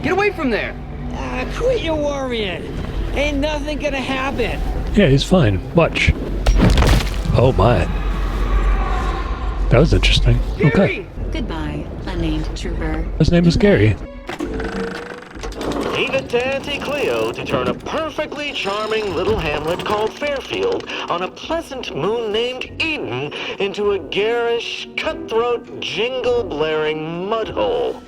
Get away from there! Quit your worrying. Ain't nothing gonna happen. Yeah, he's fine. Watch. Oh my. That was interesting. Okay. Goodbye, unnamed trooper. His name is Gary. Leave it to Auntie Cleo to turn a perfectly charming little hamlet called Fairfield on a pleasant moon named Eden into a garish, cutthroat, jingle-blaring mudhole.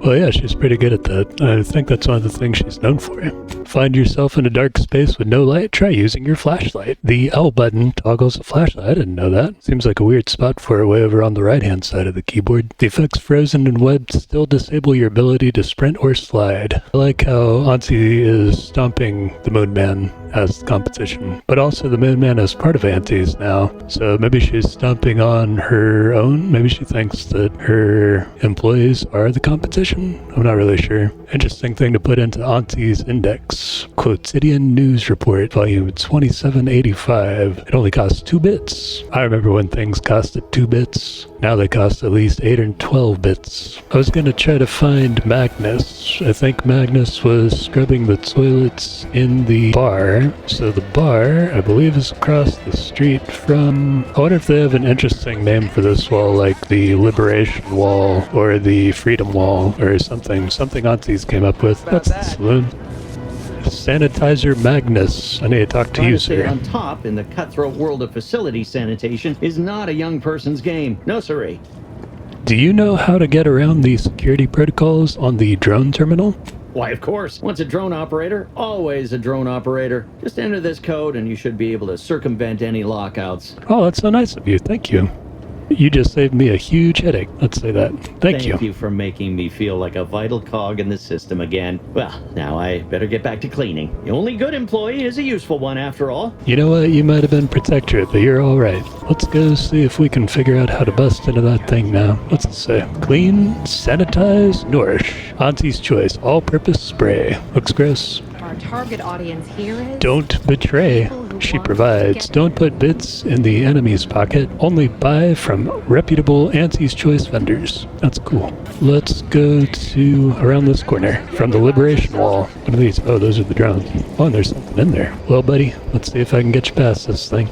Well, yeah, she's pretty good at that. I think that's one of the things she's known for. Find yourself in a dark space with no light? Try using your flashlight. The L button toggles the flashlight. I didn't know that. Seems like a weird spot for it way over on the right-hand side of the keyboard. The effects frozen and webbed still disable your ability to sprint or slide. I like how Auntie is stomping the Moon Man as the competition, but also the Moon Man is part of Auntie's now. So maybe she's stomping on her own. Maybe she thinks that her employees are the competition. I'm not really sure. Interesting thing to put into Auntie's index. Quotidian News Report, volume 2785. It only costs 2 bits. I remember when things costed 2 bits. Now they cost at least 8 or 12 bits. I was gonna try to find Magnus. I think Magnus was scrubbing the toilets in the bar. So the bar, I believe, is across the street from... I wonder if they have an interesting name for this wall, like the Liberation Wall or the Freedom Wall or something. Something Auntie's came up with. That's the saloon. Sanitizer Magnus. I need to talk to you, sir. On top in the cutthroat world of facility sanitation is not a young person's game. No, siree. Do you know how to get around the security protocols on the drone terminal? Why, of course. Once a drone operator, always a drone operator. Just enter this code and you should be able to circumvent any lockouts. Oh, that's so nice of you. Thank you. You just saved me a huge headache. Let's say that. Thank you. Thank you for making me feel like a vital cog in the system again. Well, now I better get back to cleaning. The only good employee is a useful one after all. You know what? You might have been Protectorate, but you're alright. Let's go see if we can figure out how to bust into that thing now. What's it say? Clean, sanitize, nourish. Auntie's Choice, all-purpose spray. Looks gross. Our target audience here is... Don't betray. She provides. Don't put bits in the enemy's pocket. Only buy from reputable Auntie's Choice vendors. That's cool. Let's go to around this corner from the Liberation Wall. What are these? Oh, those are the drones. Oh, and there's something in there. Well, buddy, let's see if I can get you past this thing.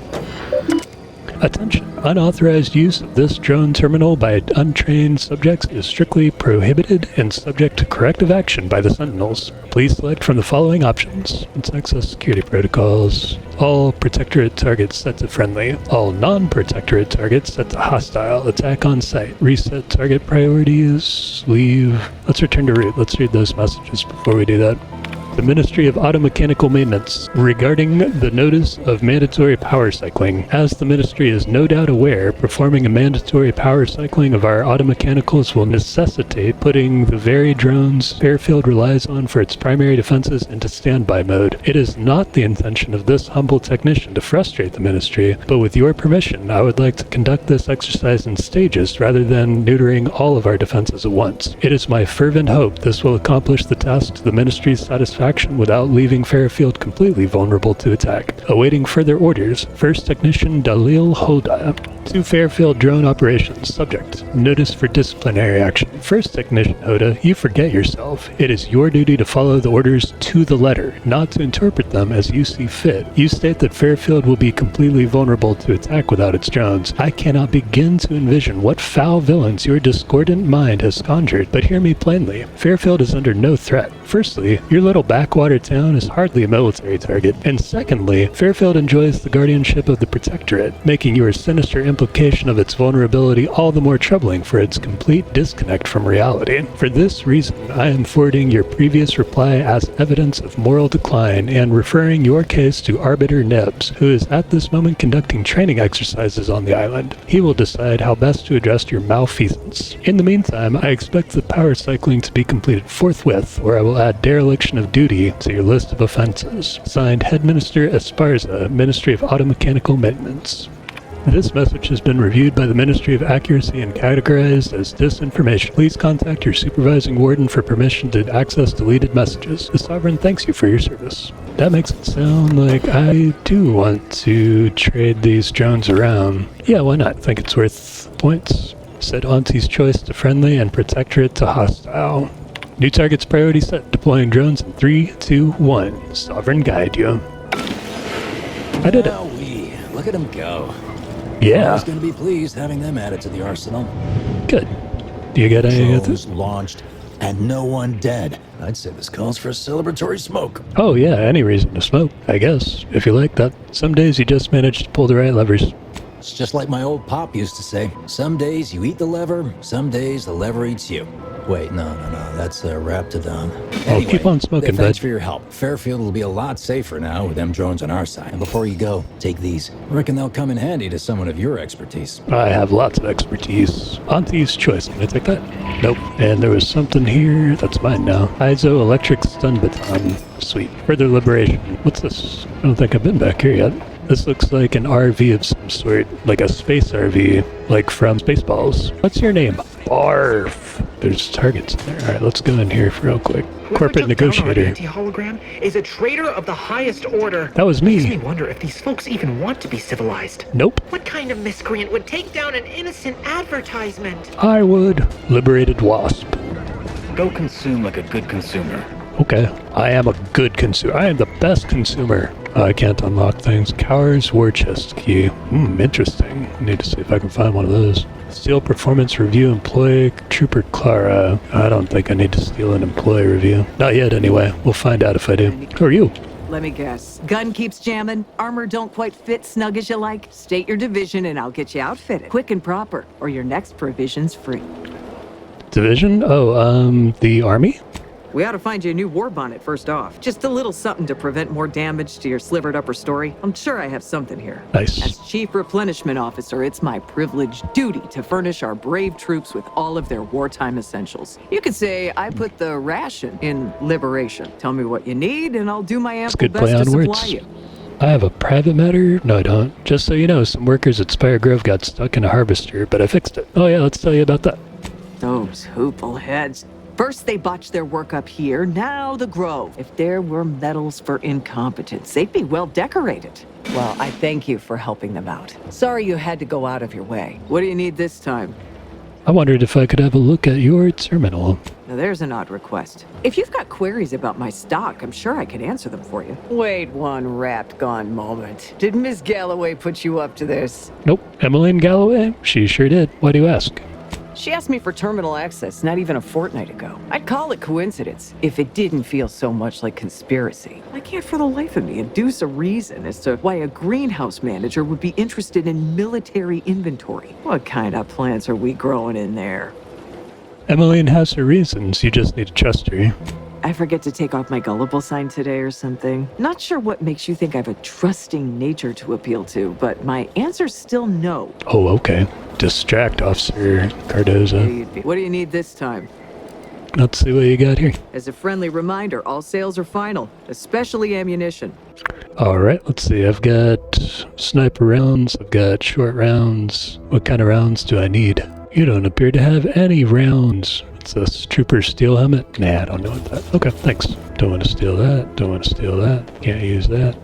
Attention. Unauthorized use of this drone terminal by untrained subjects is strictly prohibited and subject to corrective action by the Sentinels. Please select from the following options. Let's access security protocols. All Protectorate targets set to friendly. All non-Protectorate targets set to hostile. Attack on site. Reset target priorities. Leave. Let's return to root. Let's read those messages before we do that. The Ministry of Automechanical Maintenance, regarding the notice of mandatory power cycling. As the Ministry is no doubt aware, performing a mandatory power cycling of our automechanicals will necessitate putting the very drones Fairfield relies on for its primary defenses into standby mode. It is not the intention of this humble technician to frustrate the Ministry, but with your permission, I would like to conduct this exercise in stages rather than neutering all of our defenses at once. It is my fervent hope this will accomplish the task to the Ministry's satisfaction without leaving Fairfield completely vulnerable to attack. Awaiting further orders, First Technician Dalil Holda. To Fairfield drone operations. Subject. Notice for disciplinary action. First Technician Hoda, you forget yourself. It is your duty to follow the orders to the letter, not to interpret them as you see fit. You state that Fairfield will be completely vulnerable to attack without its drones. I cannot begin to envision what foul villains your discordant mind has conjured, but hear me plainly. Fairfield is under no threat. Firstly, your little backwater town is hardly a military target, and secondly, Fairfield enjoys the guardianship of the Protectorate, making your sinister implication of its vulnerability all the more troubling for its complete disconnect from reality. For this reason, I am forwarding your previous reply as evidence of moral decline and referring your case to Arbiter Nebbs, who is at this moment conducting training exercises on the island. He will decide how best to address your malfeasance. In the meantime, I expect the power cycling to be completed forthwith, or I will add dereliction of duty to your list of offenses. Signed, Head Minister Esparza, Ministry of Automechanical Maintenance. This message has been reviewed by the Ministry of Accuracy and categorized as disinformation. Please contact your supervising warden for permission to access deleted messages. The Sovereign thanks you for your service. That makes it sound like I do want to trade these drones around. Yeah, why not? I think it's worth points. Set Auntie's Choice to friendly and Protectorate to hostile. New target's priority set. Deploying drones in 3, 2, 1. Sovereign guide you. I did it. Look at them go. Yeah. I was going to be pleased having them added to the arsenal. Good. Do you get any of this? Drones launched and no one dead. I'd say this calls for a celebratory smoke. Oh yeah, any reason to smoke, I guess, if you like that. Some days you just manage to pull the right levers. It's just like my old pop used to say. Some days you eat the lever, some days the lever eats you. Wait, no, that's Raptidon. Anyway, keep on smoking, thanks bud. for your help. Fairfield will be a lot safer now with them drones on our side. And before you go, take these. Reckon they'll come in handy to someone of your expertise. I have lots of expertise. Auntie's choice. Can I take that? Nope. And there was something here. That's mine now. Iso electric stun baton. Sweet. Further liberation. What's this? I don't think I've been back here yet. This looks like an RV of some sort, like a space RV, like from Spaceballs. What's your name? Barf. There's targets in there. All right, let's go in here for real quick. Corporate negotiator. Anti-hologram is a traitor of the highest order. That was Makes me me. wonder if these folks even want to be civilized. Nope. What kind of miscreant would take down an innocent advertisement? I would. Liberated wasp. Go consume like a good consumer. Okay. I am a good consumer. I am the best consumer. I can't unlock things. Cower's war chest key. Interesting. Need to see if I can find one of those. Steal performance review employee Trooper Clara. I don't think I need to steal an employee review. Not yet anyway. We'll find out if I do. Who are you? Let me guess. Gun keeps jamming, armor don't quite fit snug as you like. State your division and I'll get you outfitted. Quick and proper, or your next provision's free. Division? Oh, the army? We ought to find you a new war bonnet first off. Just a little something to prevent more damage to your slivered upper story. I'm sure I have something here. Nice. As Chief Replenishment Officer, it's my privileged duty to furnish our brave troops with all of their wartime essentials. You could say I put the ration in liberation. Tell me what you need and I'll do my ample good best play to on supply words. you. I have a private matter? No, I don't. Just so you know, some workers at Spire Grove got stuck in a harvester, but I fixed it. Oh yeah, let's tell you about that. Those hoople heads. First they botched their work up here, now the Grove. If there were medals for incompetence, they'd be well decorated. Well, I thank you for helping them out. Sorry you had to go out of your way. What do you need this time? I wondered if I could have a look at your terminal. Now there's an odd request. If you've got queries about my stock, I'm sure I could answer them for you. Wait one rat-gone moment. Did Miss Galloway put you up to this? Nope. Emmeline Galloway? She sure did. Why do you ask? She asked me for terminal access not even a fortnight ago. I'd call it coincidence if it didn't feel so much like conspiracy. I can't for the life of me induce a reason as to why a greenhouse manager would be interested in military inventory. What kind of plants are we growing in there? Emmeline has her reasons. You just need to trust her. I forget to take off my gullible sign today or something. Not sure what makes you think I have a trusting nature to appeal to, but my answer's still no. Oh, okay. Distract Officer Cardosa. What do you need this time? Let's see what you got here. As a friendly reminder, all sales are final, especially ammunition. Alright, let's see. I've got sniper rounds. I've got short rounds. What kind of rounds do I need? You don't appear to have any rounds. What's this? Trooper steel helmet? Nah, I don't know what that. Okay, thanks. Don't want to steal that. Don't want to steal that. Can't use that.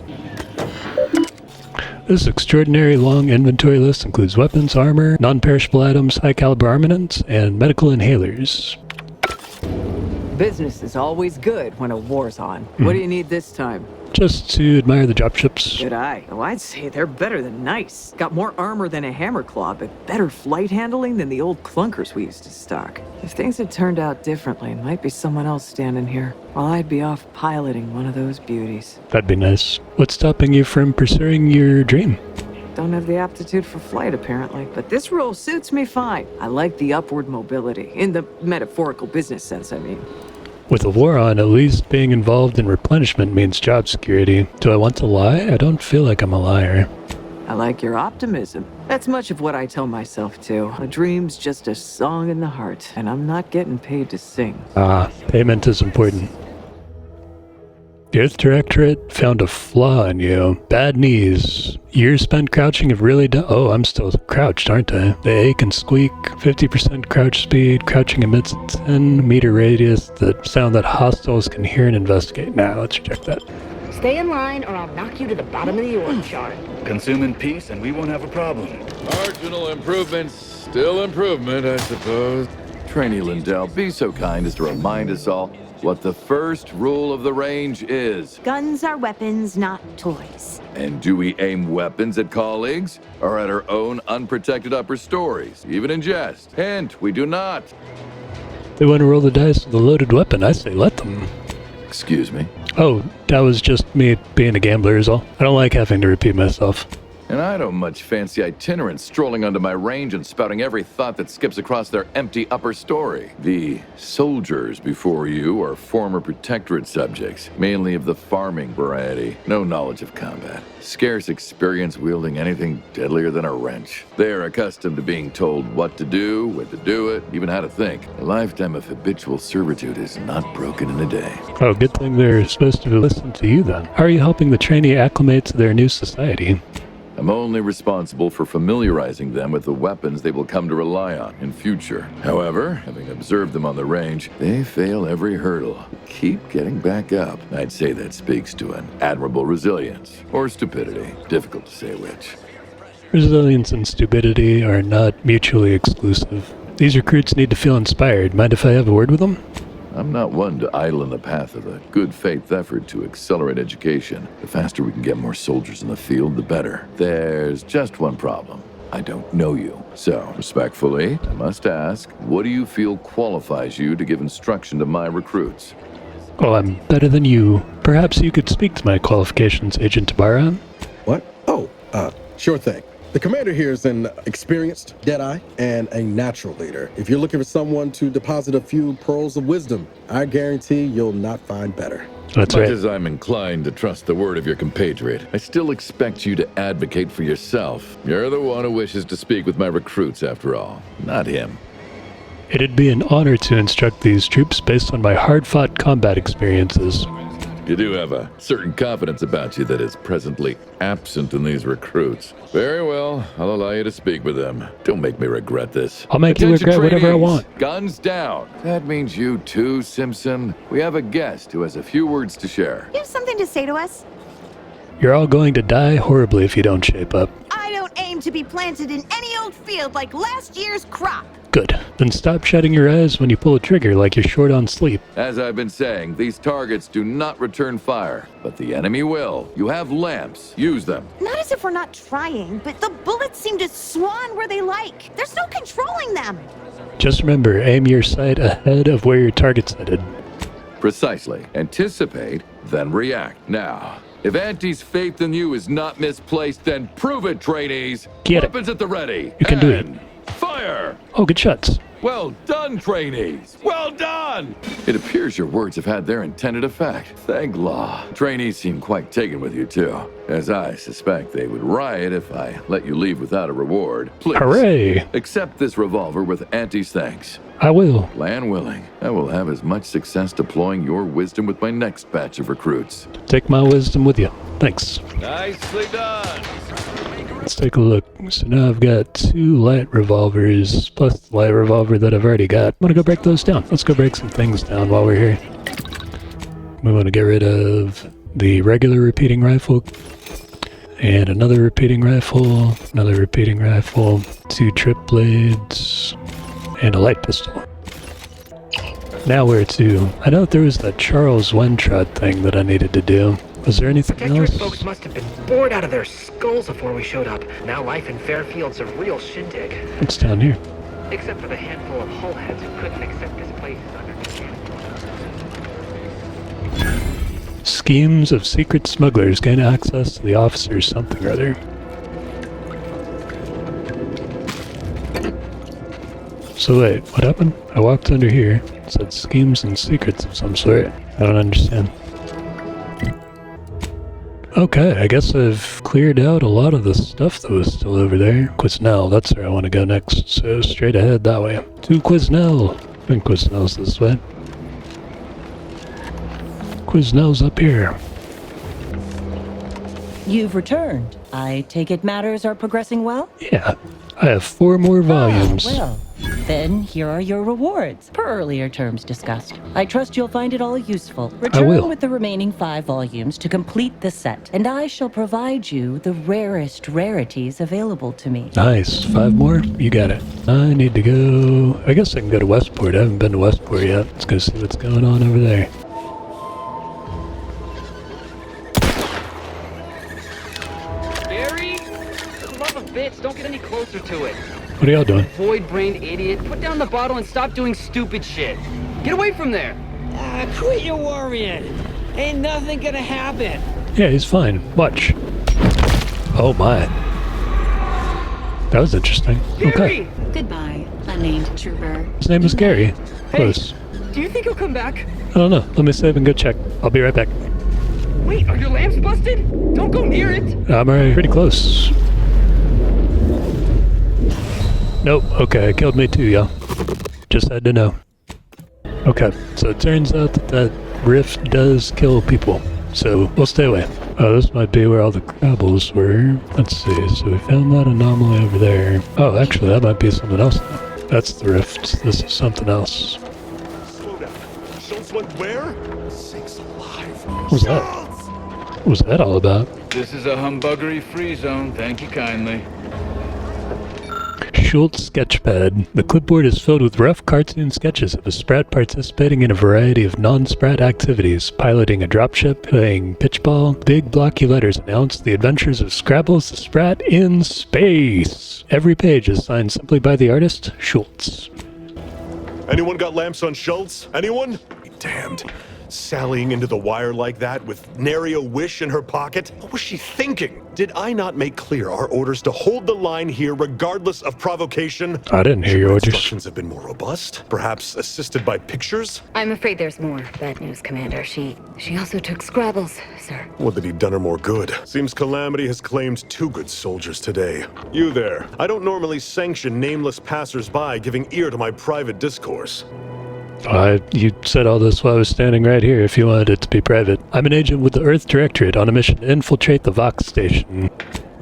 This extraordinary long inventory list includes weapons, armor, non-perishable items, high-caliber armaments, and medical inhalers. Business is always good when a war's on. What do you need this time? Just to admire the dropships. Good eye. Oh, I'd say they're better than nice. Got more armor than a hammer claw, but better flight handling than the old clunkers we used to stock. If things had turned out differently, it might be someone else standing here, while I'd be off piloting one of those beauties. That'd be nice. What's stopping you from pursuing your dream? Don't have the aptitude for flight, apparently. But this role suits me fine. I like the upward mobility, in the metaphorical business sense, I mean. With a war on, at least being involved in replenishment means job security. Do I want to lie? I don't feel like I'm a liar. I like your optimism. That's much of what I tell myself, too. A dream's just a song in the heart, and I'm not getting paid to sing. Payment is important. The Earth Directorate found a flaw in you. Bad knees. Years spent crouching have really done— Oh, I'm still crouched, aren't I? They ache and squeak. 50% crouch speed. Crouching emits a 10-meter radius. The sound that hostiles can hear and investigate. Now, let's check that. Stay in line or I'll knock you to the bottom of the org chart. Consume in peace and we won't have a problem. Marginal improvements. Still improvement, I suppose. Trainee Lindell, be so kind as to remind us all what the first rule of the range is. Guns are weapons, not toys. And do we aim weapons at colleagues or at our own unprotected upper stories, even in jest? Hint, we do not. They want to roll the dice with a loaded weapon. I say let them. Excuse me? Oh, that was just me being a gambler is all. I don't like having to repeat myself. And I don't much fancy itinerants strolling onto my range and spouting every thought that skips across their empty upper story. The soldiers before you are former Protectorate subjects, mainly of the farming variety. No knowledge of combat. Scarce experience wielding anything deadlier than a wrench. They are accustomed to being told what to do, when to do it, even how to think. A lifetime of habitual servitude is not broken in a day. Oh, good thing they're supposed to listen to you then. How are you helping the trainee acclimate to their new society? I'm only responsible for familiarizing them with the weapons they will come to rely on in future. However, having observed them on the range, they fail every hurdle. Keep getting back up. I'd say that speaks to an admirable resilience, or stupidity. Difficult to say which. Resilience and stupidity are not mutually exclusive. These recruits need to feel inspired. Mind if I have a word with them? I'm not one to idle in the path of a good faith effort to accelerate education. The faster we can get more soldiers in the field, the better. There's just one problem. I don't know you. So, respectfully, I must ask, what do you feel qualifies you to give instruction to my recruits? Well, I'm better than you. Perhaps you could speak to my qualifications, Agent Tabara. What? Oh, sure thing. The commander here is an experienced Deadeye and a natural leader. If you're looking for someone to deposit a few pearls of wisdom, I guarantee you'll not find better. That's right. Much as I'm inclined to trust the word of your compatriot, I still expect you to advocate for yourself. You're the one who wishes to speak with my recruits, after all, not him. It'd be an honor to instruct these troops based on my hard-fought combat experiences. You do have a certain confidence about you that is presently absent in these recruits. Very well, I'll allow you to speak with them. Don't make me regret this. I'll make you regret whatever I want. Guns down. That means you too, Simpson. We have a guest who has a few words to share. You have something to say to us? You're all going to die horribly if you don't shape up. I don't aim to be planted in any old field like last year's crop. Good. Then stop shutting your eyes when you pull a trigger like you're short on sleep. As I've been saying, these targets do not return fire, but the enemy will. You have lamps. Use them. Not as if we're not trying, but the bullets seem to swan where they like. There's no controlling them. Just remember, aim your sight ahead of where your target's headed. Precisely. Anticipate, then react. Now, if Auntie's faith in you is not misplaced, then prove it, trainees. Get it. Weapons at the ready. You can do it. Fire! Oh, good shots. Well done, trainees! Well done! It appears your words have had their intended effect. Thank law. Trainees seem quite taken with you, too. As I suspect they would riot if I let you leave without a reward. Please. Hooray! Accept this revolver with Auntie's thanks. I will. Land willing, I will have as much success deploying your wisdom with my next batch of recruits. Take my wisdom with you. Thanks. Nicely done! Let's take a look. So now I've got 2 light revolvers, plus the light revolver that I've already got. I'm gonna go break those down. Let's go break some things down while we're here. We want to get rid of the regular repeating rifle, and another repeating rifle, 2 trip blades, and a light pistol. Now where to? I know there was that Charles Weintraut thing that I needed to do. Was there anything Protectorate else? folks must have been bored out of their skulls before we showed up. Now life in Fairfield's a real shindig. What's down here? Except for the handful of hull heads who couldn't accept this place under Schemes of secret smugglers gain access to the officers something or other. So wait, what happened? I walked under here. It said schemes and secrets of some sort. I don't understand. Okay, I guess I've cleared out a lot of the stuff that was still over there. Quesnel, that's where I want to go next. So straight ahead that way. To Quesnel. I think Quesnel's this way. Quesnel's up here. You've returned. I take it matters are progressing well? Yeah, I have 4 more volumes. Well, Then here are your rewards, per earlier terms discussed. I trust you'll find it all useful. I Return will. with the remaining 5 volumes to complete the set, and I shall provide you the rarest rarities available to me. Nice. 5 more? You got it. I need to go... I guess I can go to Westport. I haven't been to Westport yet. Let's go see what's going on over there. Gary? For the love of bitch, don't get any closer to it. What are y'all doing? Void-brained idiot. Put down the bottle and stop doing stupid shit. Get away from there. Quit your worrying. Ain't nothing gonna happen. Yeah, he's fine. Watch. Oh my. That was interesting. Okay. Goodbye, unnamed trooper. His name is Gary. Close. Do you think he'll come back? I don't know. Let me save and go check. I'll be right back. Wait, are your lamps busted? Don't go near it. I'm already pretty close. Nope. Okay, it killed me too, y'all. Just had to know. Okay, so it turns out that rift does kill people. So we'll stay away. Oh, this might be where all the Scrabbles were. Let's see. So we found that anomaly over there. Oh, actually, that might be something else now. That's the rift. This is something else. Slow down. Schultz went where? Sakes alive. What was that? What was that all about? This is a humbuggery-free zone. Thank you kindly. Schultz sketchpad. The clipboard is filled with rough cartoon sketches of a Sprat participating in a variety of non-Sprat activities, piloting a dropship, playing pitchball. Big blocky letters announce the adventures of Scrabbles the Sprat in space. Every page is signed simply by the artist, Schultz. Anyone got lamps on Schultz? Anyone? Be damned. Sallying into the wire like that with nary a wish in her pocket? What was she thinking? Did I not make clear our orders to hold the line here regardless of provocation? I didn't hear your orders. Instructions have been more robust, perhaps assisted by pictures? I'm afraid there's more. Bad news, Commander. She also took Scrabbles, sir. Would that he'd done her more good. Seems Calamity has claimed 2 good soldiers today. You there. I don't normally sanction nameless passers-by giving ear to my private discourse. You said all this while I was standing right here if you wanted it to be private. I'm an agent with the Earth Directorate on a mission to infiltrate the Vox station.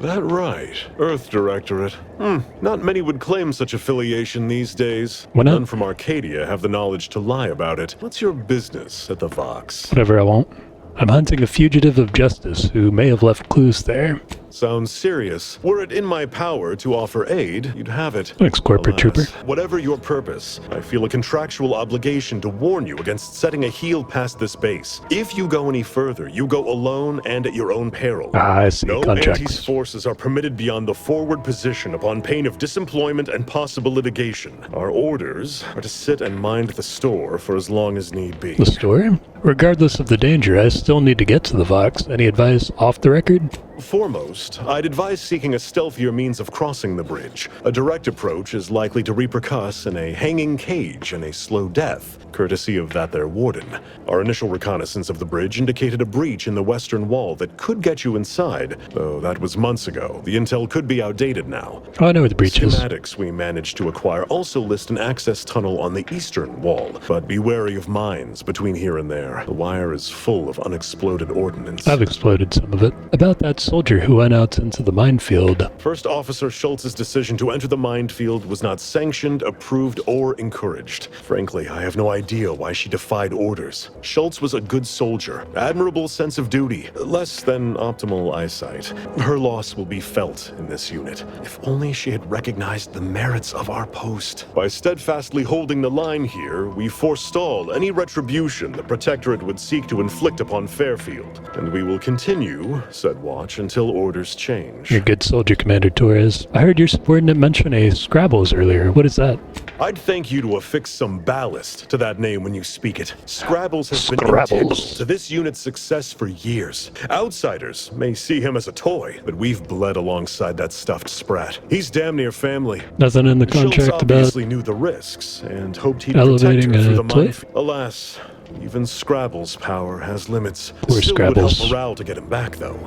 That right. Earth Directorate. Not many would claim such affiliation these days. Why not? None from Arcadia have the knowledge to lie about it. What's your business at the Vox? Whatever I want. I'm hunting a fugitive of justice who may have left clues there. Sounds serious. Were it in my power to offer aid, you'd have it. Thanks, Corporate Alas, Trooper. Whatever your purpose, I feel a contractual obligation to warn you against setting a heel past this base. If you go any further, you go alone and at your own peril. I see. No Contracts. Anti's forces are permitted beyond the forward position upon pain of disemployment and possible litigation. Our orders are to sit and mind the store for as long as need be. The store? Regardless of the danger, I still need to get to the Vox. Any advice off the record? Foremost, I'd advise seeking a stealthier means of crossing the bridge. A direct approach is likely to repercuss in a hanging cage and a slow death, courtesy of that there warden. Our initial reconnaissance of the bridge indicated a breach in the western wall that could get you inside, though that was months ago. The intel could be outdated now. Oh, I know where the breach is. Schematics we managed to acquire also list an access tunnel on the eastern wall, but be wary of mines between here and there. The wire is full of unexploded ordnance. I've exploded some of it. About that soldier who went out into the minefield. First Officer Schultz's decision to enter the minefield was not sanctioned, approved, or encouraged. Frankly, I have no idea why she defied orders. Schultz was a good soldier, admirable sense of duty, less than optimal eyesight. Her loss will be felt in this unit. If only she had recognized the merits of our post. By steadfastly holding the line here, we forestall any retribution the Protectorate would seek to inflict upon Fairfield. And we will continue said watch until orders change. You're a good soldier, Commander Torres. I heard your subordinate mention a Scrabbles earlier. What is that? I'd thank you to affix some ballast to that name when you speak it. Scrabbles has been integral to this unit's success for years. Outsiders may see him as a toy, but we've bled alongside that stuffed sprat. He's damn near family. Nothing in the contract Schultz about obviously knew the risks and hoped he'd elevating protect her through a the toy? minefield. Alas, even Scrabble's power has limits. Poor Still Scrabbles. would help morale to get him back, though.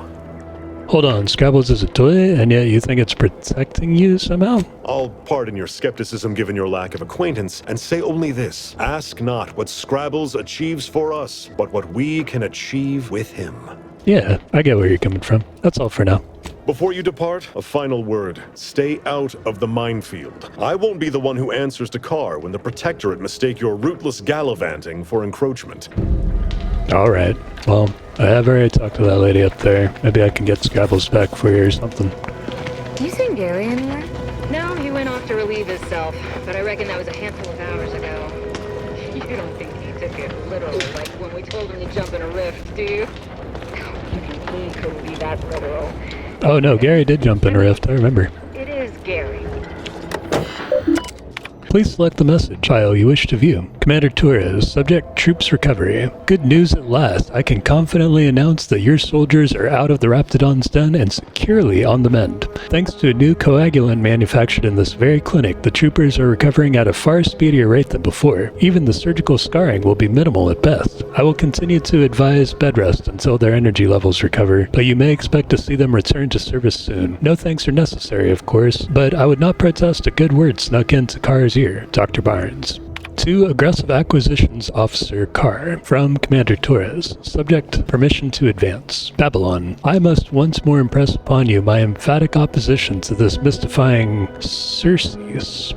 Hold on, Scrabbles is a toy, and yet you think it's protecting you somehow? I'll pardon your skepticism given your lack of acquaintance, and say only this. Ask not what Scrabbles achieves for us, but what we can achieve with him. Yeah, I get where you're coming from. That's all for now. Before you depart, a final word. Stay out of the minefield. I won't be the one who answers to Carr when the Protectorate mistake your rootless gallivanting for encroachment. Alright. Well, I have already talked to that lady up there. Maybe I can get Scrabbles back for you or something. Do you see Gary anywhere? No, he went off to relieve himself, but I reckon that was a handful of hours ago. You don't think he took it literally, like when we told him to jump in a rift, do you? You mean he couldn't be that literal? Oh no, Gary did jump in a rift, I remember. It is Gary. Please select the message file you wish to view. Commander Torres, subject troops recovery. Good news at last. I can confidently announce that your soldiers are out of the Raptidon's den and securely on the mend. Thanks to a new coagulant manufactured in this very clinic, the troopers are recovering at a far speedier rate than before. Even the surgical scarring will be minimal at best. I will continue to advise bed rest until their energy levels recover, but you may expect to see them return to service soon. No thanks are necessary, of course, but I would not protest a good word snuck into Carr's ear. Dr. Barnes. To Aggressive Acquisitions Officer Carr, from Commander Torres. Subject, permission to advance. Babylon. I must once more impress upon you my emphatic opposition to this mystifying Circes,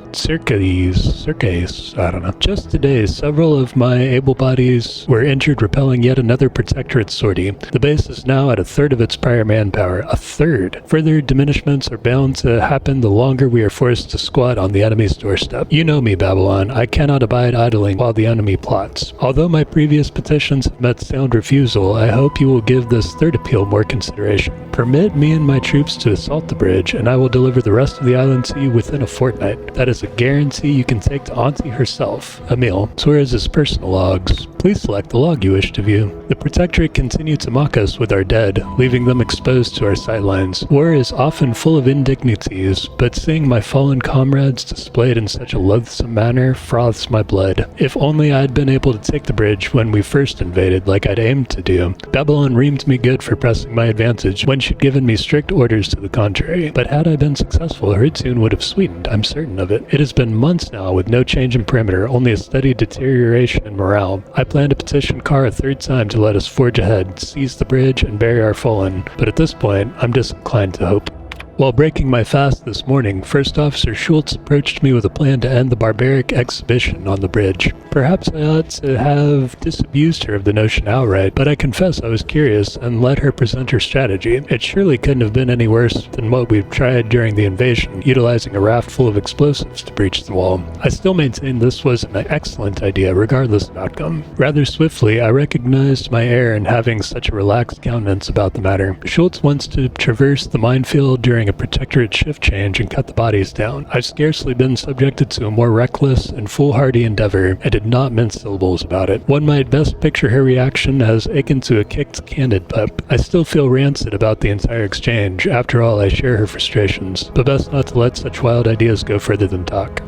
I don't know. Just today, several of my able bodies were injured repelling yet another Protectorate sortie. The base is now at a third of its prior manpower. A third. Further diminishments are bound to happen the longer we are forced to squat on the enemy's doorstep. You know me, Babylon. I cannot abide idling while the enemy plots. Although my previous petitions have met sound refusal, I hope you will give this third appeal more consideration. Permit me and my troops to assault the bridge, and I will deliver the rest of the island to you within a fortnight. That is a guarantee you can take to Auntie herself. Emil. Torres' personal logs. Please select the log you wish to view. The Protectorate continue to mock us with our dead, leaving them exposed to our sightlines. War is often full of indignities, but seeing my fallen comrades displayed in such a loathsome manner froths my blood. If only I had been able to take the bridge when we first invaded, like I'd aimed to do. Babylon reamed me good for pressing my advantage when she'd given me strict orders to the contrary. But had I been successful, her tune would have sweetened, I'm certain of it. It has been months now with no change in perimeter, only a steady deterioration in morale. I plan to petition Carr a third time to let us forge ahead, seize the bridge, and bury our fallen, but at this point, I'm disinclined to hope. While breaking my fast this morning, First Officer Schultz approached me with a plan to end the barbaric exhibition on the bridge. Perhaps I ought to have disabused her of the notion outright, but I confess I was curious and let her present her strategy. It surely couldn't have been any worse than what we've tried during the invasion, utilizing a raft full of explosives to breach the wall. I still maintain this was an excellent idea, regardless of outcome. Rather swiftly, I recognized my error in having such a relaxed countenance about the matter. Schultz wants to traverse the minefield during a Protectorate shift change and cut the bodies down. I've scarcely been subjected to a more reckless and foolhardy endeavor, and did not mince syllables about it. One might best picture her reaction as akin to a kicked candid pup. I still feel rancid about the entire exchange. After all, I share her frustrations, but best not to let such wild ideas go further than talk.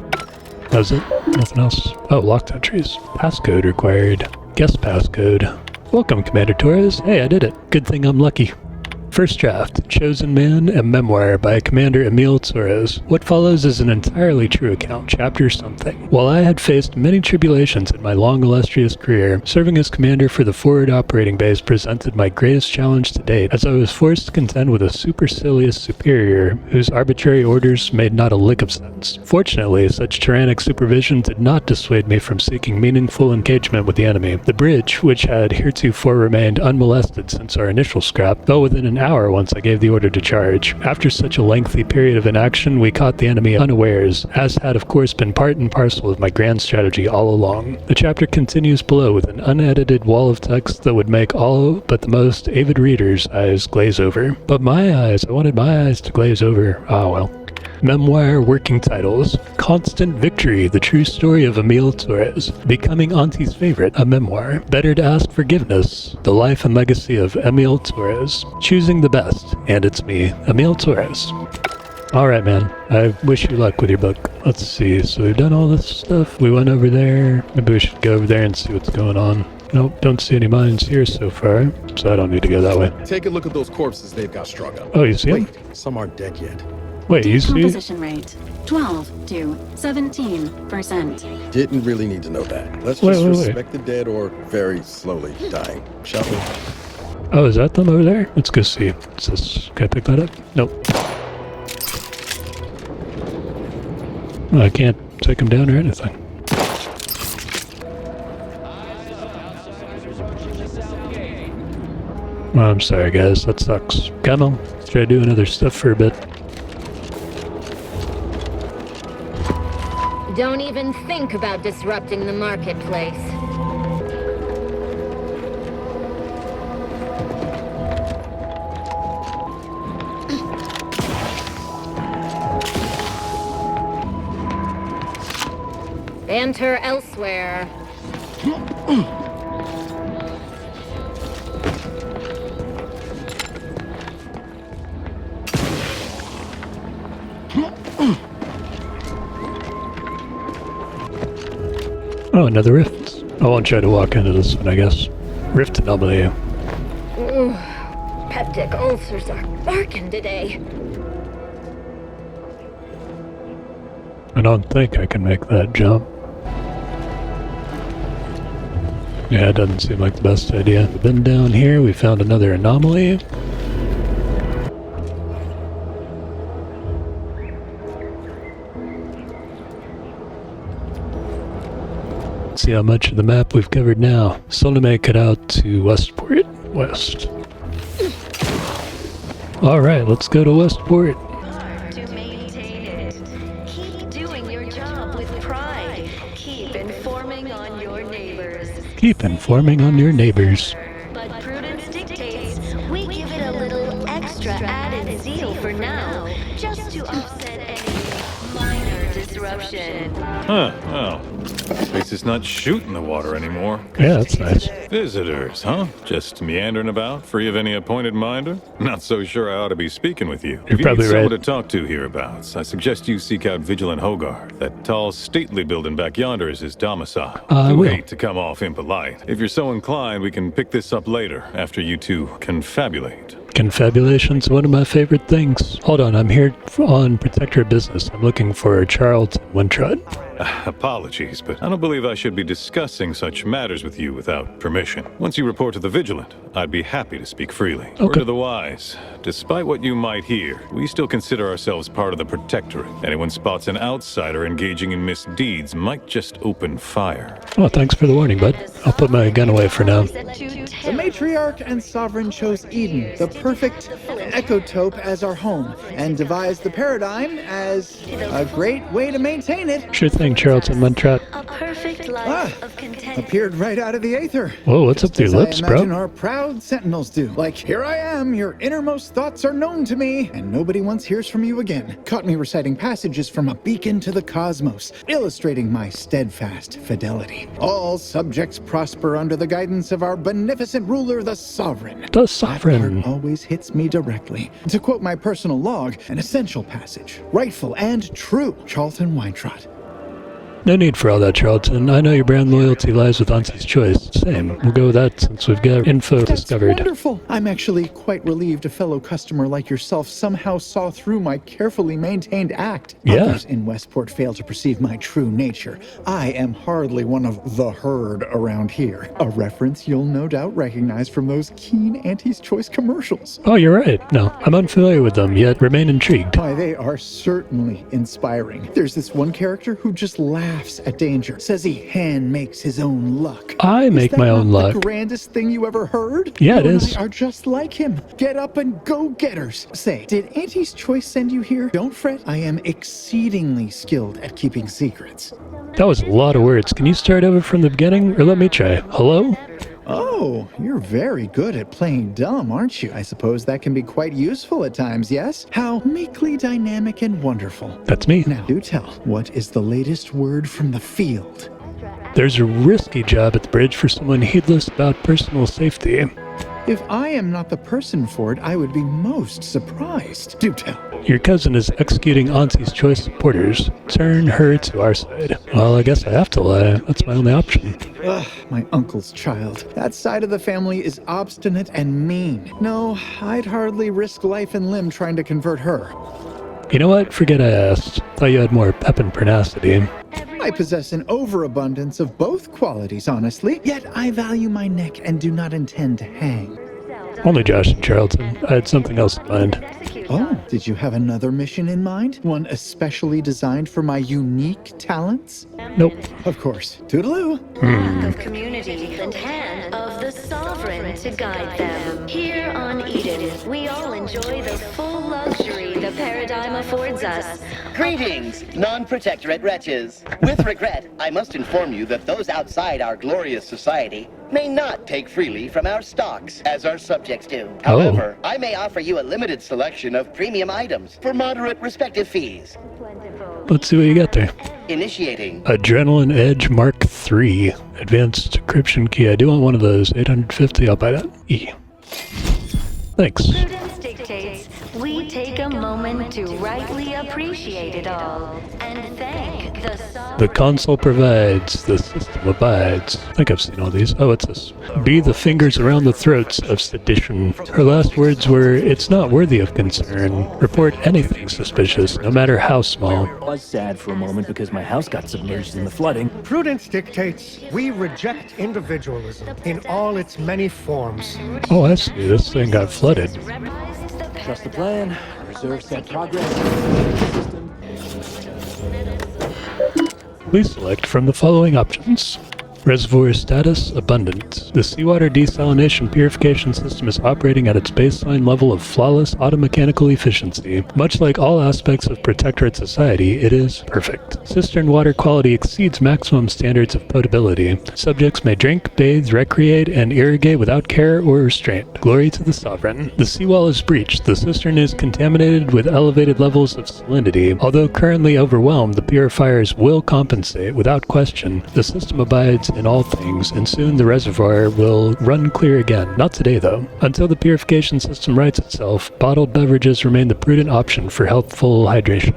That was it? Nothing else? Oh, locked entries. Passcode required. Guest passcode. Welcome, Commander Torres. Hey, I did it. Good thing I'm lucky. First draft, Chosen Man, a memoir by Commander Emil Torres. What follows is an entirely true account, chapter something. While I had faced many tribulations in my long illustrious career, serving as commander for the forward operating base presented my greatest challenge to date, as I was forced to contend with a supercilious superior whose arbitrary orders made not a lick of sense. Fortunately, such tyrannic supervision did not dissuade me from seeking meaningful engagement with the enemy. The bridge, which had heretofore remained unmolested since our initial scrap, fell within an hour once I gave the order to charge. After such a lengthy period of inaction, we caught the enemy unawares, as had of course been part and parcel of my grand strategy all along. The chapter continues below with an unedited wall of text that would make all but the most avid readers' eyes glaze over. But I wanted my eyes to glaze over. Ah well. Memoir working titles: Constant Victory, the true story of Emil Torres. Becoming Auntie's favorite, a memoir. Better to ask forgiveness, the life and legacy of Emil Torres. Choosing the best, and it's me, Emil Torres. Alright man, I wish you luck with your book. Let's see, so we've done all this stuff. We went over there. Maybe we should go over there and see what's going on. Nope, don't see any mines here so far, so I don't need to go that way. Take a look at those corpses they've got strung up. Oh, you see them? Wait, some aren't dead yet. Wait, you see? Decomposition rate 12 to 17%. Didn't really need to know that. Let's just respect the dead or very slowly dying, shall we? Oh, is that them over there? Let's go see. Can I pick that up? Nope. Well, I can't take them down or anything. Well, I'm sorry, guys. That sucks. Come on. Let's try doing other stuff for a bit. Don't even think about disrupting the marketplace. Enter elsewhere. Oh, another rift. I won't try to walk into this one, I guess. Rift anomaly. Ooh, peptic ulcers are barking today. I don't think I can make that jump. Yeah, it doesn't seem like the best idea. Then down here we found another anomaly. See how much of the map we've covered now. Still to make it out to Westport. West. Alright, let's go to Westport. To maintain it. Keep doing your job with pride. Keep informing on your neighbors. Keep informing on your neighbors. But prudence dictates we give it a little extra added zeal for now, just to offset any minor disruption. Huh, well. This place is not shooting the water anymore. Yeah, that's nice. Visitors, huh? Just meandering about, free of any appointed minder? Not so sure I ought to be speaking with you. You're if probably you need someone right. to talk to hereabouts, I suggest you seek out Vigilant Hogarth. That tall, stately building back yonder is his domicile. I Too will. hate to come off impolite. If you're so inclined, we can pick this up later, after you two confabulate. Confabulation's one of my favorite things. Hold on, I'm here on Protectorate business. I'm looking for Charlton Weintraut. Apologies, but I don't believe I should be discussing such matters with you without permission. Once you report to the Vigilant, I'd be happy to speak freely. Okay. Word to the wise, despite what you might hear, we still consider ourselves part of the Protectorate. Anyone spots an outsider engaging in misdeeds might just open fire. Well, thanks for the warning, bud. I'll put my gun away for now. The matriarch and sovereign chose Eden, the perfect ecotope, as our home, and devised the paradigm as a great way to maintain it. Sure thing, Charlton Weintraut. A perfect life of content. Appeared right out of the aether. Whoa, what's up with your As lips, I imagine bro? our proud sentinels do. Like, here I am, your innermost thoughts are known to me, and nobody once hears from you again. Caught me reciting passages from a beacon to the cosmos, illustrating my steadfast fidelity. All subjects prosper under the guidance of our beneficent ruler, the sovereign. The sovereign. That part always hits me directly. To quote my personal log, an essential passage. Rightful and true, Charlton Weintraut. No need for all that, Charlton. I know your brand loyalty lies with Auntie's choice. Same. We'll go with that since we've got info That's discovered. wonderful. I'm actually quite relieved a fellow customer like yourself somehow saw through my carefully maintained act. Yeah. Others in Westport fail to perceive my true nature. I am hardly one of the herd around here. A reference you'll no doubt recognize from those keen Auntie's Choice commercials. Oh, you're right. No, I'm unfamiliar with them, yet remain intrigued. Why, they are certainly inspiring. There's this one character who just laughs at danger, says he hand makes his own luck. I make my own luck. The grandest thing you ever heard? Yeah, it You and is. I are just like him. Get up and go getters. Say, did Auntie's Choice send you here? Don't fret. I am exceedingly skilled at keeping secrets. That was a lot of words. Can you start over from the beginning, or let me try? Hello? Oh, you're very good at playing dumb, aren't you? I suppose that can be quite useful at times, yes? How meekly dynamic and wonderful. That's me. Now, do tell, what is the latest word from the field? There's a risky job at the bridge for someone heedless about personal safety. If I am not the person for it, I would be most surprised. Do tell. Your cousin is executing Auntie's Choice supporters. Turn her to our side. Well, I guess I have to lie. That's my only option. Ugh, my uncle's child. That side of the family is obstinate and mean. No, I'd hardly risk life and limb trying to convert her. You know what? Forget I asked. Thought you had more pep and pernacity. I possess an overabundance of both qualities, honestly, yet I value my neck and do not intend to hang. Only Josh and Charlton. I had something else in mind. Oh, did you have another mission in mind? One especially designed for my unique talents? Nope. Of course. Toodaloo. Of community and hand of the sovereign to guide them. Here on Eden, we all enjoy the full luxury the paradigm affords us. Greetings, non-protectorate wretches. With regret, I must inform you that those outside our glorious society may not take freely from our stocks, as our subjects do. However, I may offer you a limited selection of premium items for moderate respective fees. Let's see what you got there. Initiating. Adrenaline Edge Mark III. Advanced Decryption Key. I do want one of those. 850. I'll buy that. E. Thanks. Prudence dictates we take a moment to rightly appreciate it all and thank the sovereign. The console provides, the system abides. I think I've seen all these. Oh, what's this? Be the fingers around the throats of sedition. Her last words were, it's not worthy of concern. Report anything suspicious, no matter how small. I was sad for a moment because my house got submerged in the flooding. Prudence dictates we reject individualism in all its many forms. Oh, I see. This thing got flooded. Trust the plan. Reserve set progress. Please select from the following options. Reservoir status, abundant. The seawater desalination purification system is operating at its baseline level of flawless automechanical efficiency. Much like all aspects of Protectorate society, it is perfect. Cistern water quality exceeds maximum standards of potability. Subjects may drink, bathe, recreate, and irrigate without care or restraint. Glory to the sovereign. The seawall is breached. The cistern is contaminated with elevated levels of salinity. Although currently overwhelmed, the purifiers will compensate without question. The system abides in all things, and soon the reservoir will run clear again. Not today, though. Until the purification system rights itself, bottled beverages remain the prudent option for healthful hydration.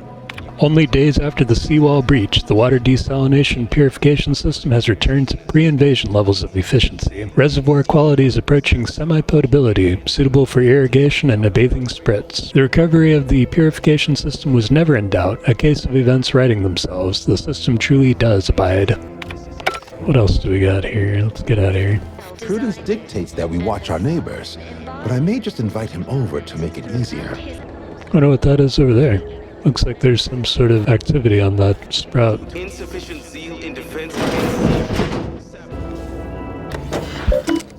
Only days after the seawall breach, the water desalination purification system has returned to pre-invasion levels of efficiency. Reservoir quality is approaching semi-potability, suitable for irrigation and a bathing spritz. The recovery of the purification system was never in doubt, a case of events righting themselves. The system truly does abide. What else do we got here? Let's get out of here. Prudence dictates that we watch our neighbors, but I may just invite him over to make it easier. I wonder what that is over there. Looks like there's some sort of activity on that sprout. Insufficient zeal in defense.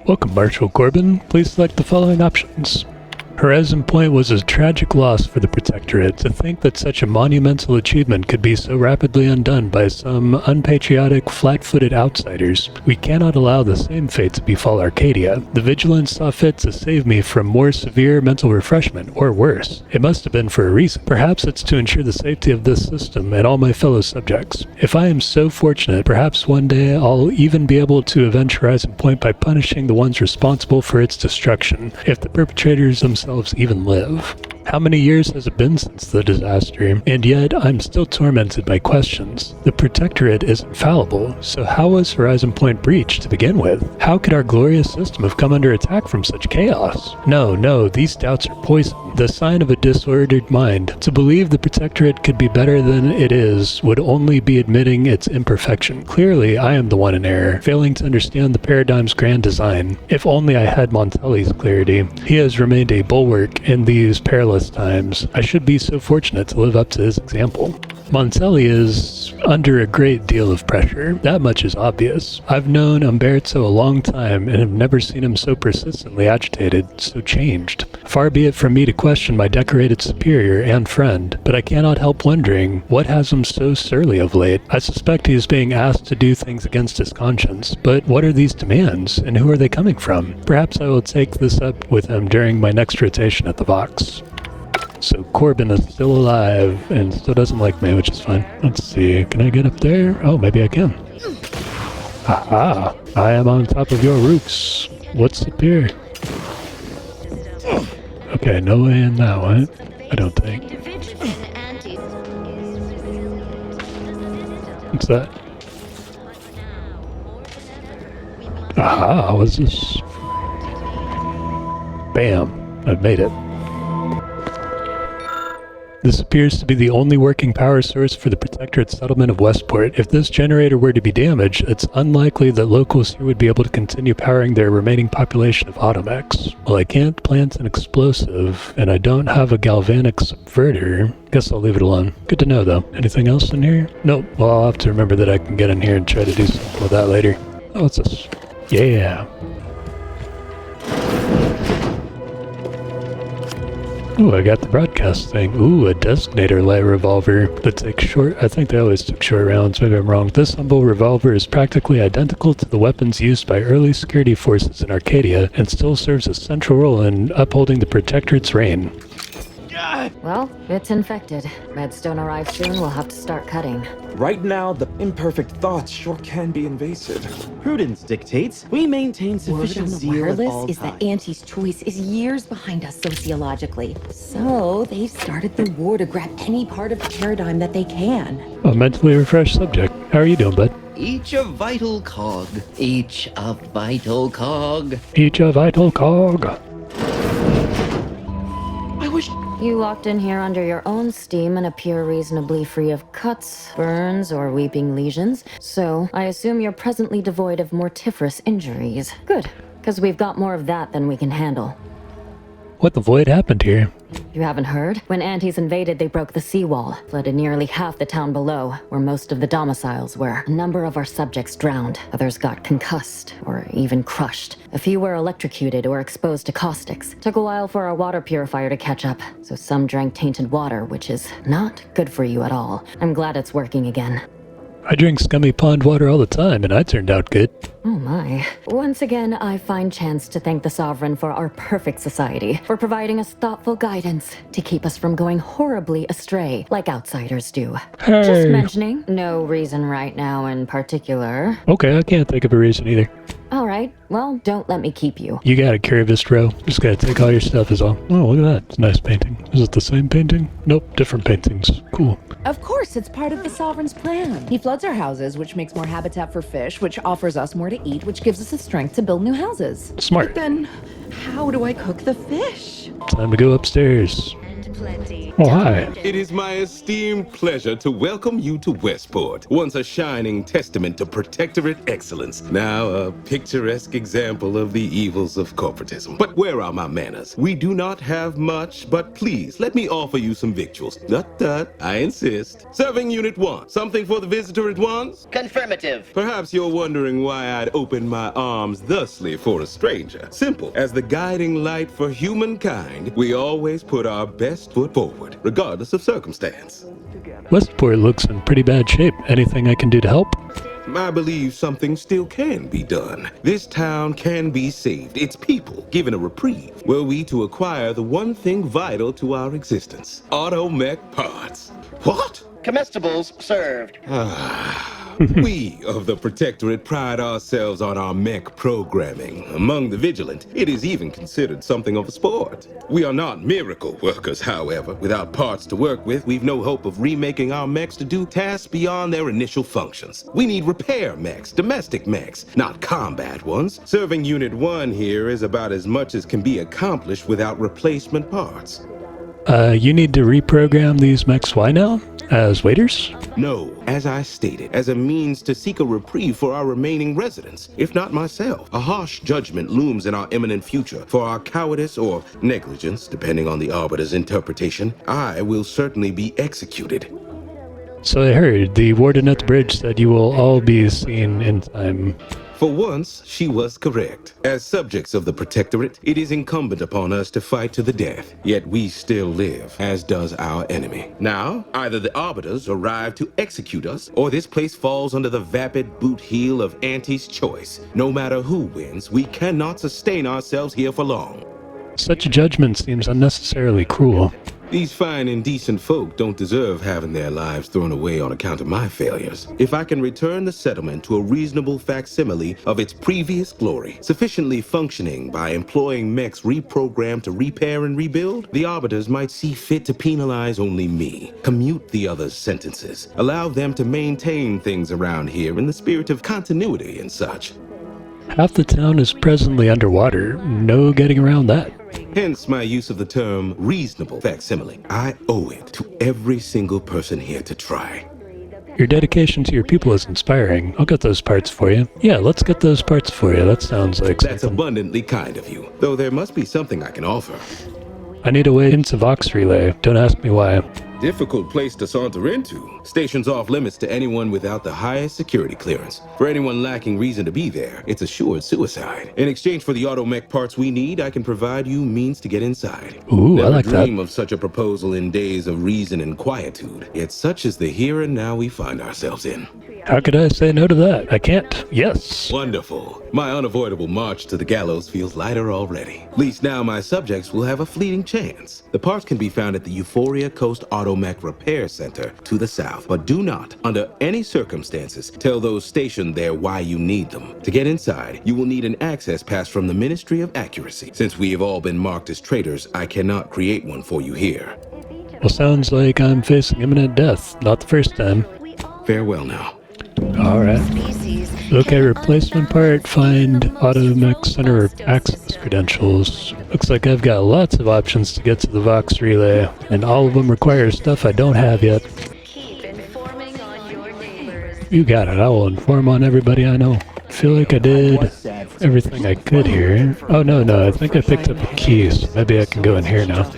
Welcome, Marshal Corbin. Please select the following options. Horizon Point was a tragic loss for the Protectorate. To think that such a monumental achievement could be so rapidly undone by some unpatriotic, flat-footed outsiders. We cannot allow the same fate to befall Arcadia. The Vigilant saw fit to save me from more severe mental refreshment, or worse. It must have been for a reason. Perhaps it's to ensure the safety of this system and all my fellow subjects. If I am so fortunate, perhaps one day I'll even be able to avenge Horizon Point by punishing the ones responsible for its destruction, if the perpetrators themselves even live. How many years has it been since the disaster? And yet, I'm still tormented by questions. The Protectorate is infallible, so how was Horizon Point breached to begin with? How could our glorious system have come under attack from such chaos? No, these doubts are poison. The sign of a disordered mind. To believe the Protectorate could be better than it is would only be admitting its imperfection. Clearly, I am the one in error, failing to understand the paradigm's grand design. If only I had Montelli's clarity. He has remained a bulwark in these perilous times. I should be so fortunate to live up to his example. Montelli is under a great deal of pressure. That much is obvious. I've known Umberto a long time and have never seen him so persistently agitated, so changed. Far be it from me to question my decorated superior and friend, but I cannot help wondering what has him so surly of late. I suspect he is being asked to do things against his conscience, but what are these demands, and who are they coming from? Perhaps I will take this up with him during my next rotation at the Vox. So Corbin is still alive and still doesn't like me, which is fine. Let's see, can I get up there? Oh, maybe I can. Aha! I am on top of your roofs. What's up here? Okay, no way in that one. I don't think. What's that? Aha, what's this? Bam! I've made it. This appears to be the only working power source for the Protectorate settlement of Westport. If this generator were to be damaged, it's unlikely that locals here would be able to continue powering their remaining population of automechs. Well, I can't plant an explosive, and I don't have a galvanic subverter. Guess I'll leave it alone. Good to know, though. Anything else in here? Nope. Well, I'll have to remember that I can get in here and try to do something with that later. Oh, what's this? Yeah. Ooh, I got the broadcast thing. Ooh, a designator light revolver that takes short... I think they always took short rounds. Maybe I'm wrong. This humble revolver is practically identical to the weapons used by early security forces in Arcadia and still serves a central role in upholding the Protectorate's reign. Well, it's infected. Redstone arrives soon, we'll have to start cutting. Right now, the imperfect thoughts sure can be invasive. Prudence dictates we maintain sufficient zeal at all is that Auntie's choice is years behind us sociologically. So they've started the war to grab any part of the paradigm that they can. A mentally refreshed subject. How are you doing, bud? Each a vital cog. Each a vital cog. Each a vital cog. I wish... You walked in here under your own steam and appear reasonably free of cuts, burns, or weeping lesions, so I assume you're presently devoid of mortiferous injuries. Good, because we've got more of that than we can handle. What the void happened here? You haven't heard? When Antes invaded, they broke the seawall, flooded nearly half the town below, where most of the domiciles were. A number of our subjects drowned. Others got concussed, or even crushed. A few were electrocuted or exposed to caustics. Took a while for our water purifier to catch up, so some drank tainted water, which is not good for you at all. I'm glad it's working again. I drink scummy pond water all the time, and I turned out good. Oh my. Once again, I find chance to thank the Sovereign for our perfect society, for providing us thoughtful guidance to keep us from going horribly astray, like outsiders do. Hey. Just mentioning, no reason right now in particular. Okay, I can't think of a reason either. All right, well, don't let me keep you. You got a Curavist, Rowe. Just gotta take all your stuff is all. Oh, look at that. It's a nice painting. Is it the same painting? Nope, different paintings. Cool. Of course, it's part of the Sovereign's plan. He floods our houses, which makes more habitat for fish, which offers us more to eat, which gives us the strength to build new houses. Smart. But then, how do I cook the fish? Time to go upstairs. Oh, hi. It is my esteemed pleasure to welcome you to Westport, once a shining testament to Protectorate excellence, now a picturesque example of the evils of corporatism. But where are my manners? We do not have much, but please, let me offer you some victuals. I insist. Serving Unit 1, something for the visitor at once? Confirmative. Perhaps you're wondering why I'd open my arms thusly for a stranger. Simple. As the guiding light for humankind, we always put our best foot forward, regardless of circumstance. Westport looks in pretty bad shape. Anything I can do to help? I believe something still can be done. This town can be saved, its people given a reprieve, were we to acquire the one thing vital to our existence: automech parts. What? Comestibles served. We of the Protectorate pride ourselves on our mech programming. Among the Vigilant, it is even considered something of a sport. We are not miracle workers, however. Without parts to work with, we've no hope of remaking our mechs to do tasks beyond their initial functions. We need repair mechs, domestic mechs, not combat ones. Serving Unit 1 here is about as much as can be accomplished without replacement parts. You need to reprogram these mechs. Why now? As waiters? No, as I stated, as a means to seek a reprieve for our remaining residents, if not myself. A harsh judgment looms in our imminent future for our cowardice or negligence, depending on the Arbiter's interpretation. I will certainly be executed. So I heard the warden at the bridge said you will all be seen in time. For once, she was correct. As subjects of the Protectorate, it is incumbent upon us to fight to the death. Yet we still live, as does our enemy. Now, either the Arbiters arrive to execute us, or this place falls under the vapid boot heel of Auntie's choice. No matter who wins, we cannot sustain ourselves here for long. Such a judgment seems unnecessarily cruel. These fine and decent folk don't deserve having their lives thrown away on account of my failures. If I can return the settlement to a reasonable facsimile of its previous glory, sufficiently functioning by employing mechs reprogrammed to repair and rebuild, the Arbiters might see fit to penalize only me, commute the others' sentences, allow them to maintain things around here in the spirit of continuity and such. Half the town is presently underwater. No getting around that. Hence my use of the term reasonable facsimile. I owe it to every single person here to try. Your dedication to your people is inspiring. I'll get those parts for you. Yeah, let's get those parts for you. That sounds like That's something. abundantly kind of you, though there must be something I can offer. I need a way into Vox Relay. Don't ask me why. Difficult place to saunter into. Station's off limits to anyone without the highest security clearance. For anyone lacking reason to be there, it's assured suicide. In exchange for the automech parts we need, I can provide you means to get inside. Ooh, Never I like that. dream of such a proposal in days of reason and quietude. Yet such is the here and now we find ourselves in. How could I say no to that? I can't. Yes. Wonderful. My unavoidable march to the gallows feels lighter already. At least now my subjects will have a fleeting chance. The parts can be found at the Euphoria Coast Automech Repair Center to the south, but do not, under any circumstances, tell those stationed there why you need them. To get inside, you will need an access pass from the Ministry of Accuracy. Since we have all been marked as traitors, I cannot create one for you here. Well, sounds like I'm facing imminent death. Not the first time. Farewell now. Alright. Okay, replacement part, find Automech Center access credentials. Looks like I've got lots of options to get to the Vox Relay, and all of them require stuff I don't have yet. You got it, I will inform on everybody I know. I feel like I did everything I could here. Oh no, I think I picked up a key, so maybe I can go in here now.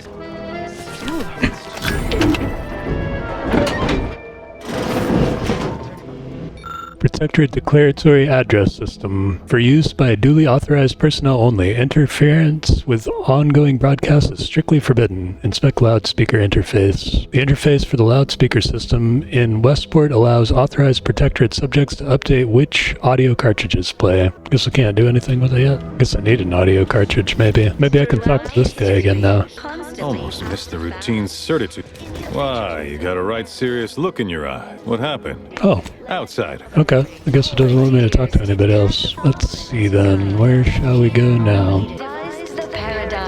Protectorate Declaratory Address System. For use by duly authorized personnel only. Interference with ongoing broadcasts is strictly forbidden. Inspect loudspeaker interface. The interface for the loudspeaker system in Westport allows authorized Protectorate subjects to update which audio cartridges play. Guess I can't do anything with it yet. Guess I need an audio cartridge, maybe. Maybe I can talk to this guy again now. Almost missed the routine certitude. Why, you got a right serious look in your eye. What happened? Oh. Outside. Okay, I guess it doesn't want me to talk to anybody else. Let's see then, where shall we go now?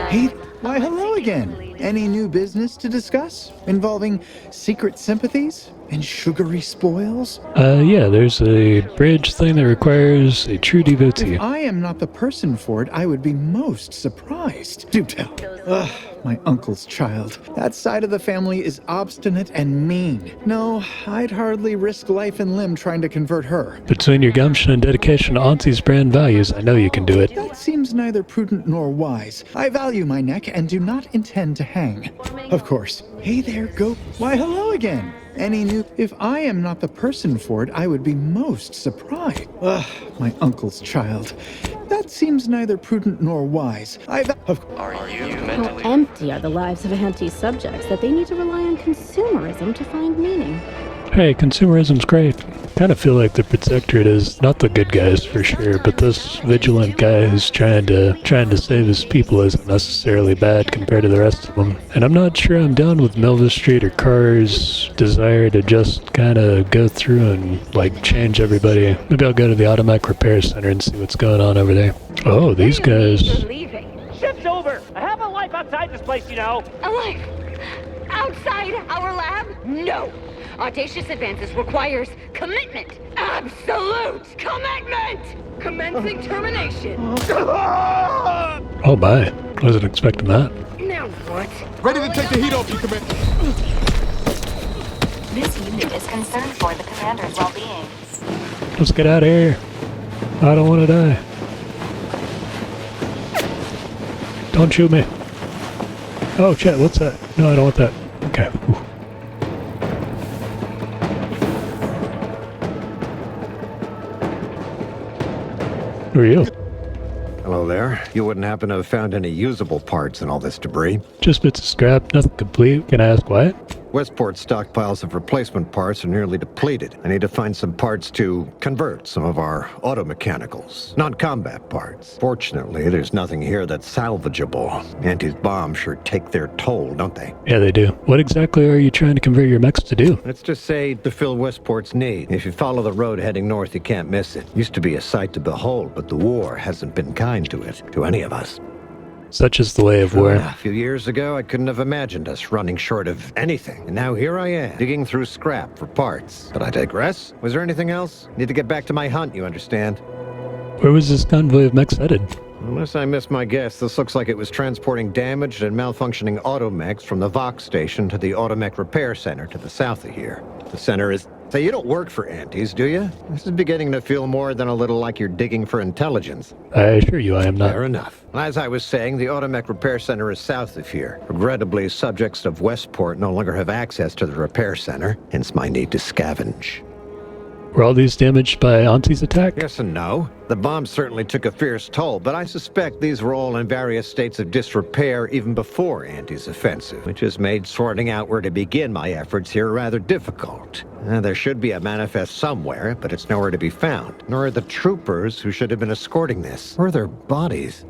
Hey, why hello again. Any new business to discuss? Involving secret sympathies and sugary spoils? Yeah, there's a bridge thing that requires a true devotee. If I am not the person for it, I would be most surprised. Do tell. Ugh, my uncle's child. That side of the family is obstinate and mean. No, I'd hardly risk life and limb trying to convert her. Between your gumption and dedication to Auntie's brand values, I know you can do it. That seems neither prudent nor wise. I value my neck and do not intend to hang. Of course. Hey there, go. Why, hello again. Any new... If I am not the person for it, I would be most surprised. Ugh, my uncle's child. That seems neither prudent nor wise. Are you How empty are the lives of Auntie's subjects that they need to rely on consumerism to find meaning? Hey, consumerism's great. Kind of feel like the Protectorate is not the good guys for sure, but this Vigilant guy who's trying to save his people isn't necessarily bad compared to the rest of them. And I'm not sure I'm down with Melva Street or Carr's desire to just kind of go through and like change everybody. Maybe I'll go to the Automech Repair Center and see what's going on over there. Oh, these guys. Shift's over. I have a life outside this place, you know. A life? Outside our lab? No. Audacious advances requires commitment. Absolute commitment! Commencing termination. Oh my, wasn't expecting that. Now what? Ready to take the heat off you, Commander. This unit is concerned for the commander's well-being. Let's get out of here. I don't want to die. Don't shoot me. Oh shit, what's that? No, I don't want that. Okay. Ooh. Who are you? Hello there. You wouldn't happen to have found any usable parts in all this debris? Just bits of scrap, nothing complete. Can I ask why? Westport's stockpiles of replacement parts are nearly depleted. I need to find some parts to convert some of our automechanicals. Non-combat parts. Fortunately, there's nothing here that's salvageable. Auntie's bombs sure take their toll, don't they? Yeah, they do. What exactly are you trying to convert your mechs to do? Let's just say to fill Westport's need. If you follow the road heading north, you can't miss it. Used to be a sight to behold, but the war hasn't been kind to it, to any of us. Such is the way of war. A few years ago, I couldn't have imagined us running short of anything. And now here I am, digging through scrap for parts. But I digress. Was there anything else? Need to get back to my hunt, you understand? Where was this convoy of mechs headed? Unless I missed my guess, this looks like it was transporting damaged and malfunctioning automechs from the Vox station to the Automech Repair Center to the south of here. The center is... Say, you don't work for Antes, do you? This is beginning to feel more than a little like you're digging for intelligence. I assure you I am not. Fair enough. As I was saying, the Automech Repair Center is south of here. Regrettably, subjects of Westport no longer have access to the repair center, hence my need to scavenge. Were all these damaged by Auntie's attack? Yes and no. The bombs certainly took a fierce toll, but I suspect these were all in various states of disrepair even before Auntie's offensive, which has made sorting out where to begin my efforts here rather difficult. There should be a manifest somewhere, but it's nowhere to be found. Nor are the troopers who should have been escorting this, or their bodies.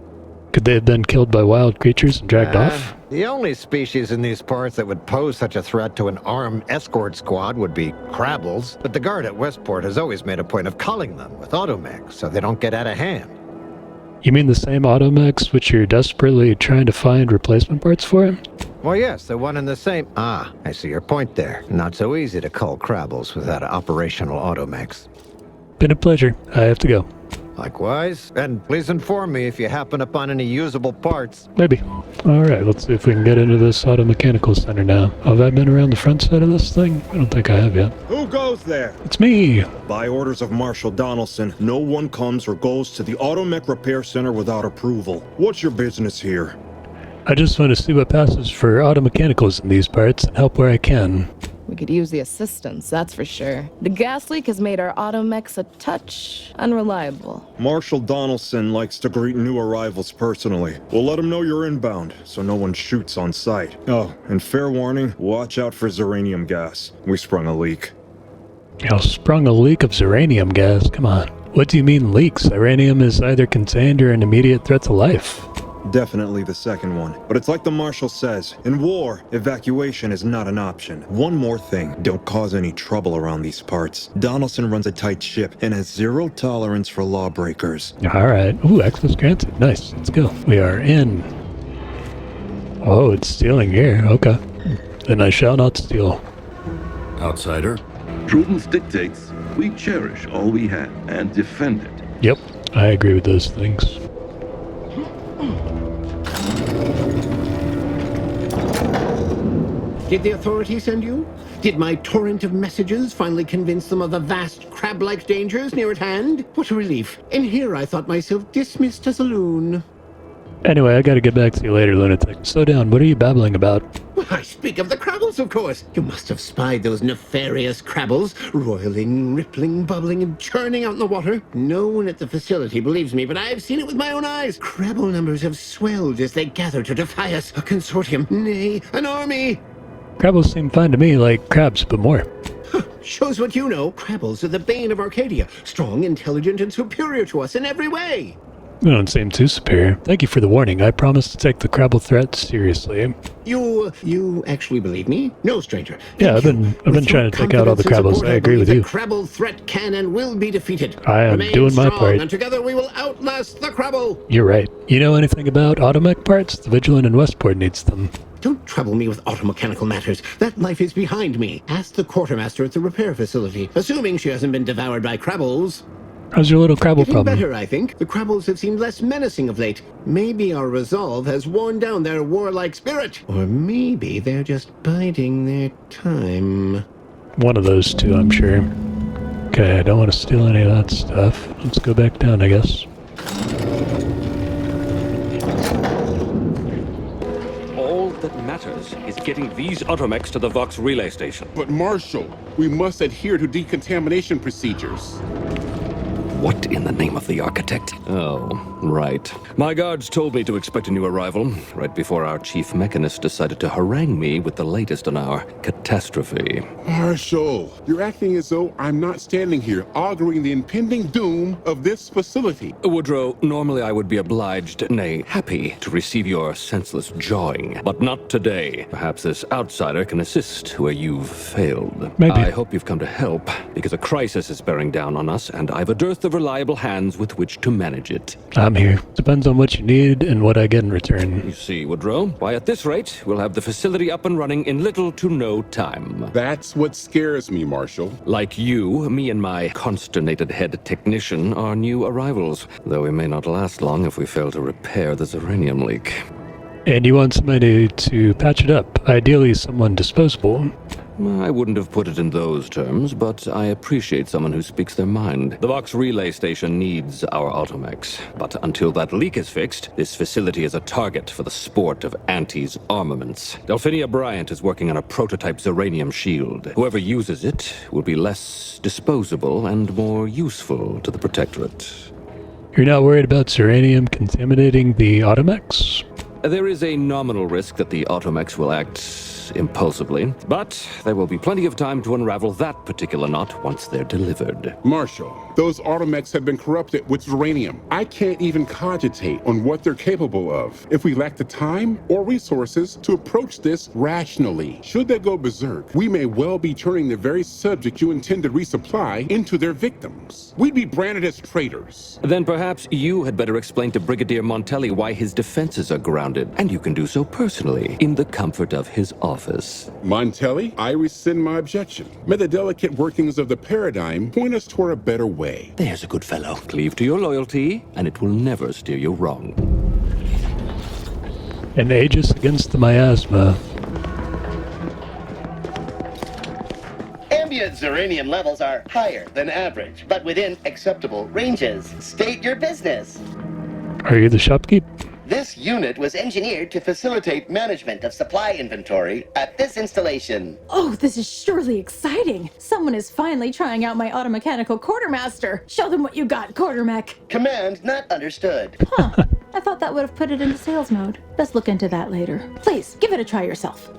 Could they have been killed by wild creatures and dragged off? The only species in these parts that would pose such a threat to an armed escort squad would be Scrabbles, but the guard at Westport has always made a point of culling them with automechs so they don't get out of hand. You mean the same automechs which you're desperately trying to find replacement parts for? Well, yes, the one and the same. Ah, I see your point there. Not so easy to cull Scrabbles without operational automechs. Been a pleasure. I have to go. Likewise, and please inform me if you happen upon any usable parts. Maybe. Alright, let's see if we can get into this auto-mechanical center now. Have I been around the front side of this thing? I don't think I have yet. Who goes there? It's me! By orders of Marshal Donaldson, no one comes or goes to the Automech Repair Center without approval. What's your business here? I just want to see what passes for auto-mechanicals in these parts and help where I can. We could use the assistance, that's for sure. The gas leak has made our automechs a touch unreliable. Marshal Donaldson likes to greet new arrivals personally. We'll let him know you're inbound, so no one shoots on sight. Oh, and fair warning, watch out for xeranium gas. We sprung a leak. You sprung a leak of xeranium gas? Come on. What do you mean leaks? Xeranium is either contained or an immediate threat to life. Definitely the second one. But it's like the Marshal says, in war, evacuation is not an option. One more thing, don't cause any trouble around these parts. Donaldson runs a tight ship and has zero tolerance for lawbreakers. Alright. Ooh, access granted. Nice. Let's go. We are in. Oh, it's stealing here. Okay. Then I shall not steal. Outsider. Prudence dictates we cherish all we have and defend it. Yep. I agree with those things. Did the authorities send you? Did my torrent of messages finally convince them of the vast crab-like dangers near at hand? What a relief. And here I thought myself dismissed as a loon. Anyway, I gotta get back to you later, lunatic. Slow down, what are you babbling about? Well, I speak of the Scrabbles, of course. You must have spied those nefarious Scrabbles, roiling, rippling, bubbling, and churning out in the water. No one at the facility believes me, but I've seen it with my own eyes. Scrabble numbers have swelled as they gather to defy us. A consortium, nay, an army. Scrabbles seem fine to me, like crabs, but more. Shows what you know. Scrabbles are the bane of Arcadia. Strong, intelligent, and superior to us in every way. They don't seem too superior. Thank you for the warning. I promise to take the Scrabble threat seriously. You actually believe me? No, stranger. Yeah, I've been trying to take out all the Scrabbles. I agree with you. The Scrabble threat can and will be defeated. I am doing my part. And together we will outlast the Scrabble. You're right. You know anything about automech parts? The Vigilant in Westport needs them. Don't trouble me with automechanical matters. That life is behind me. Ask the quartermaster at the repair facility, assuming she hasn't been devoured by Scrabbles. How's your little Scrabble Getting problem? better, I think. The Scrabbles have seemed less menacing of late. Maybe our resolve has worn down their warlike spirit. Or maybe they're just biding their time. One of those two, I'm sure. Okay, I don't want to steal any of that stuff. Let's go back down, I guess. All that matters is getting these automechs to the Vox relay station. But Marshal, we must adhere to decontamination procedures. What in the name of the architect? Oh, right. My guards told me to expect a new arrival, right before our chief mechanist decided to harangue me with the latest on our catastrophe. Marshal, you're acting as though I'm not standing here, auguring the impending doom of this facility. Woodrow, normally I would be obliged, nay, happy, to receive your senseless jawing, but not today. Perhaps this outsider can assist where you've failed. Maybe. I hope you've come to help, because a crisis is bearing down on us, and I've unearthed the reliable hands with which to manage it. I'm here. Depends on what you need and what I get in return. You see, Woodrow, why at this rate, we'll have the facility up and running in little to no time. That's what scares me, Marshal. Like you, me and my consternated head technician are new arrivals, though we may not last long if we fail to repair the uranium leak. And you want somebody to patch it up, ideally someone disposable. I wouldn't have put it in those terms, but I appreciate someone who speaks their mind. The Vox relay station needs our automechs, but until that leak is fixed, this facility is a target for the sport of Auntie's armaments. Delphinia Bryant is working on a prototype uranium shield. Whoever uses it will be less disposable and more useful to the Protectorate. You're not worried about uranium contaminating the automechs? There is a nominal risk that the automechs will act impulsively, but there will be plenty of time to unravel that particular knot once they're delivered. Marshal, those automechs have been corrupted with uranium. I can't even cogitate on what they're capable of if we lack the time or resources to approach this rationally. Should they go berserk, we may well be turning the very subject you intend to resupply into their victims. We'd be branded as traitors. Then perhaps you had better explain to Brigadier Montelli why his defenses are grounded, and you can do so personally, in the comfort of his office. Montelli, I rescind my objection. May the delicate workings of the paradigm point us toward a better way. There's a good fellow. Cleave to your loyalty, and it will never steer you wrong. An Aegis against the miasma. Ambient uranium levels are higher than average, but within acceptable ranges. State your business. Are you the shopkeep? This unit was engineered to facilitate management of supply inventory at this installation. Oh, this is surely exciting. Someone is finally trying out my automechanical quartermaster. Show them what you got, quartermech. Command not understood. Huh. I thought that would have put it into sales mode. Best look into that later. Please, give it a try yourself.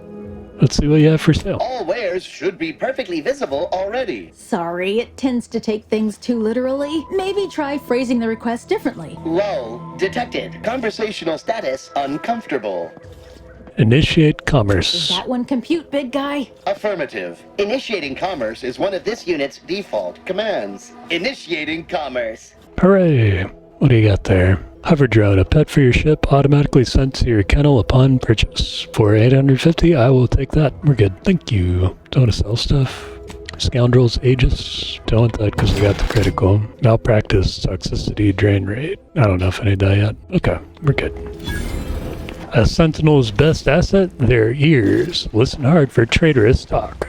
Let's see what you have for sale. All wares should be perfectly visible already. Sorry, it tends to take things too literally. Maybe try phrasing the request differently. Lull detected. Conversational status uncomfortable. Initiate commerce. Does that one compute, big guy? Affirmative. Initiating commerce is one of this unit's default commands. Initiating commerce. Hooray! What do you got there? Hover drone, a pet for your ship, automatically sent to your kennel upon purchase. For 850, I will take that. We're good. Thank you. Don't want to sell stuff. Scoundrels, Aegis. Don't want that because we got the critical. Malpractice, toxicity, drain rate. I don't know if I need that yet. Okay, we're good. A Sentinel's best asset? Their ears. Listen hard for traitorous talk.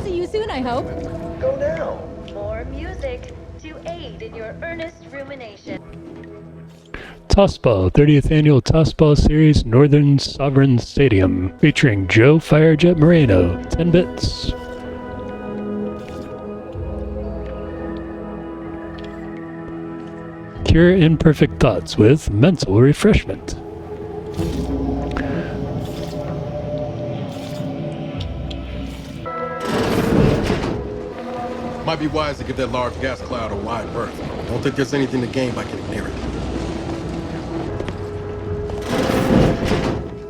See you soon, I hope. Go now. More music to aid in your earnest rumination. Tossball, 30th Annual Tossball Series, Northern Sovereign Stadium, featuring Joe Firejet Moreno, 10 bits. Cure imperfect thoughts with mental refreshment. Might be wise to give that large gas cloud a wide berth. Don't think there's anything to gain by getting near it.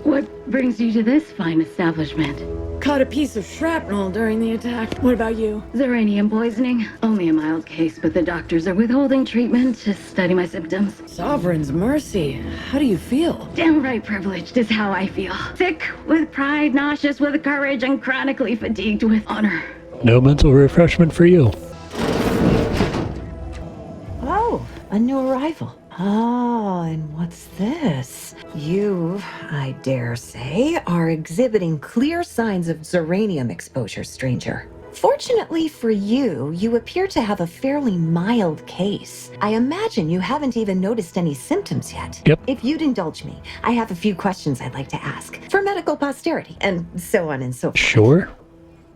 What brings you to this fine establishment? Caught a piece of shrapnel during the attack. What about you? Uranium poisoning. Only a mild case, but the doctors are withholding treatment to study my symptoms. Sovereign's mercy. How do you feel? Downright privileged is how I feel. Sick with pride, nauseous with courage, and chronically fatigued with honor. No mental refreshment for you. Oh, a new arrival. Oh, and what's this? You, I dare say, are exhibiting clear signs of uranium exposure, stranger. Fortunately for you, you appear to have a fairly mild case. I imagine you haven't even noticed any symptoms yet. Yep. If you'd indulge me, I have a few questions I'd like to ask for medical posterity, and so on and so forth. Sure.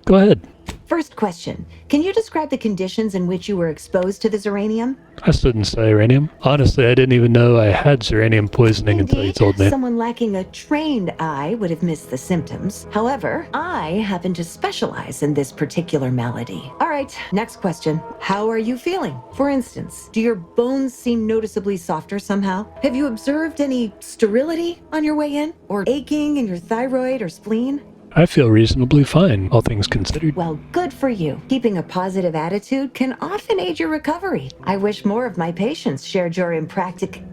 Go ahead. First question. Can you describe the conditions in which you were exposed to this uranium? I didn't say uranium. Honestly, I didn't even know I had uranium poisoning until you told me. Someone lacking a trained eye would have missed the symptoms. However, I happen to specialize in this particular malady. All right, next question. How are you feeling? For instance, do your bones seem noticeably softer somehow? Have you observed any sterility on your way in? Or aching in your thyroid or spleen? I feel reasonably fine, all things considered. Well, good for you. Keeping a positive attitude can often aid your recovery. I wish more of my patients shared your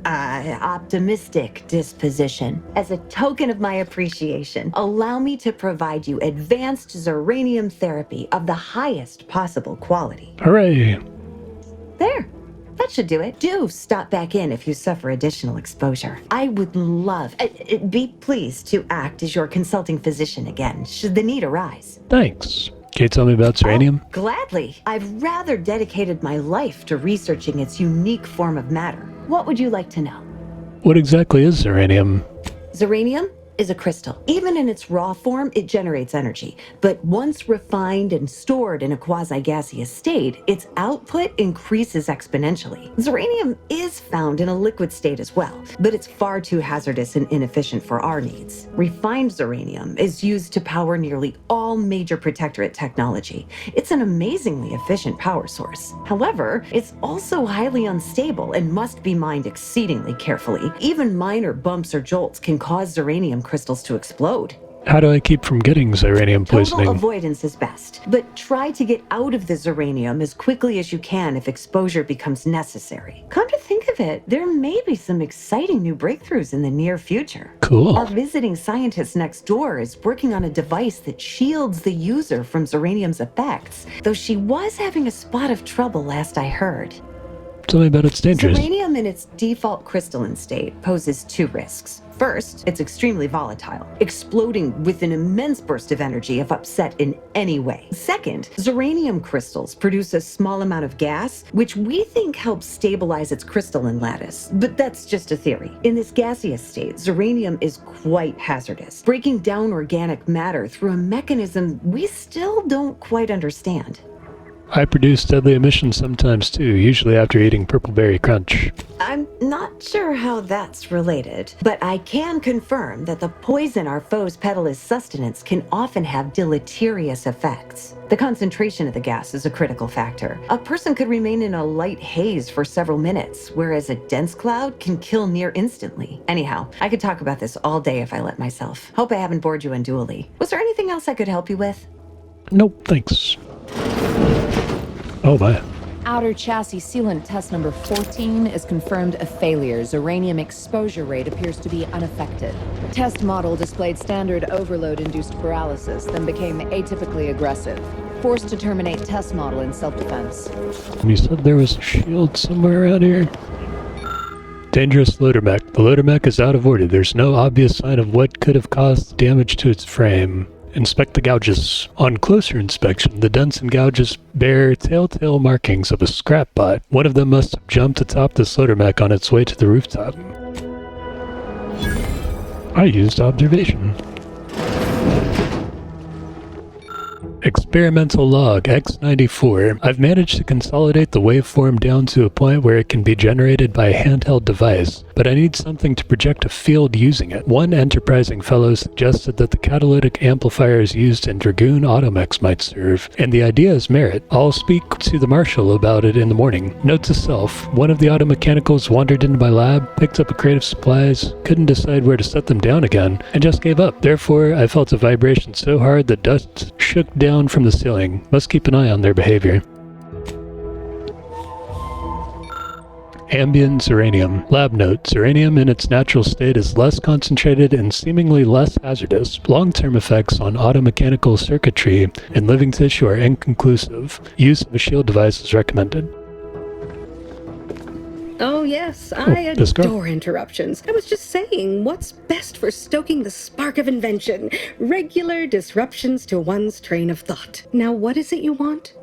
optimistic disposition. As a token of my appreciation, allow me to provide you advanced Zeranium therapy of the highest possible quality. Hooray! There. That should do it. Do stop back in if you suffer additional exposure. I would love, be pleased to act as your consulting physician again, should the need arise. Thanks. Can you tell me about Zeranium? Gladly. I've rather dedicated my life to researching its unique form of matter. What would you like to know? What exactly is Zeranium? Zeranium is a crystal. Even in its raw form, it generates energy. But once refined and stored in a quasi-gaseous state, its output increases exponentially. Zeranium is found in a liquid state as well, but it's far too hazardous and inefficient for our needs. Refined Zeranium is used to power nearly all major Protectorate technology. It's an amazingly efficient power source. However, it's also highly unstable and must be mined exceedingly carefully. Even minor bumps or jolts can cause Zeranium crystals to explode. How do I keep from getting Zeranium poisoning? Total avoidance is best, but try to get out of the Zeranium as quickly as you can if exposure becomes necessary. Come to think of it, there may be some exciting new breakthroughs in the near future. Cool. Our visiting scientist next door is working on a device that shields the user from Zeranium's effects, though she was having a spot of trouble last I heard. Tell me about its dangers. Zeranium in its default crystalline state poses two risks. First, it's extremely volatile, exploding with an immense burst of energy if upset in any way. Second, Zeranium crystals produce a small amount of gas, which we think helps stabilize its crystalline lattice, but that's just a theory. In this gaseous state, Zeranium is quite hazardous, breaking down organic matter through a mechanism we still don't quite understand. I produce deadly emissions sometimes too, usually after eating Purpleberry Crunch. I'm not sure how that's related, but I can confirm that the poison our foes peddle as sustenance can often have deleterious effects. The concentration of the gas is a critical factor. A person could remain in a light haze for several minutes, whereas a dense cloud can kill near instantly. Anyhow, I could talk about this all day if I let myself. Hope I haven't bored you unduly. Was there anything else I could help you with? Nope, thanks. Oh my. Outer chassis sealant test number 14 is confirmed a failure. Zeranium exposure rate appears to be unaffected. Test model displayed standard overload-induced paralysis, then became atypically aggressive. Forced to terminate test model in self-defense. You said there was a shield somewhere around here? Dangerous loader mech. The loader mech is out of order. There's no obvious sign of what could have caused damage to its frame. Inspect the gouges. On closer inspection, the dents and gouges bear telltale markings of a scrap bot. One of them must have jumped atop the loader mech on its way to the rooftop. I used observation. Experimental log X94. I've managed to consolidate the waveform down to a point where it can be generated by a handheld device, but I need something to project a field using it. One enterprising fellow suggested that the catalytic amplifiers used in Dragoon automechs might serve, and the idea is merit. I'll speak to the Marshal about it in the morning. Note to self, one of the automechanicals wandered into my lab, picked up a crate of supplies, couldn't decide where to set them down again, and just gave up. Therefore, I felt a vibration so hard that dust shook down from the ceiling. Must keep an eye on their behavior. Ambient Zeranium. Lab note, Zeranium in its natural state is less concentrated and seemingly less hazardous. Long-term effects on automechanical circuitry and living tissue are inconclusive. Use of a shield device is recommended. Oh yes, I this girl. adore interruptions. I was just saying, what's best for stoking the spark of invention? Regular disruptions to one's train of thought. Now what is it you want?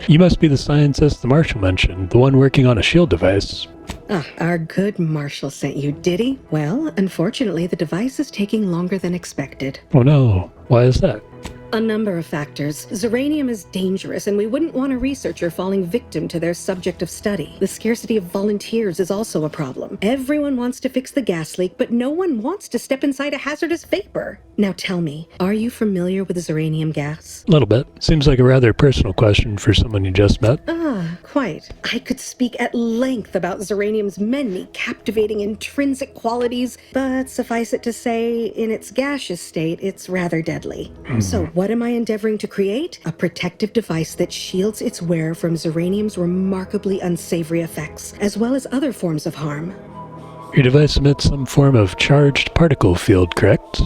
You must be the scientist the Marshal mentioned, the one working on a shield device. Ah, our good Marshal sent you, did he? Well, unfortunately the device is taking longer than expected. Oh no, why is that? A number of factors. Zeranium is dangerous, and we wouldn't want a researcher falling victim to their subject of study. The scarcity of volunteers is also a problem. Everyone wants to fix the gas leak, but no one wants to step inside a hazardous vapor. Now tell me, are you familiar with zeranium gas? A little bit. Seems like a rather personal question for someone you just met. Quite. I could speak at length about zeranium's many captivating intrinsic qualities, but suffice it to say, in its gaseous state, it's rather deadly. So what am I endeavoring to create? A protective device that shields its wearer from zeranium's remarkably unsavory effects, as well as other forms of harm. Your device emits some form of charged particle field, correct?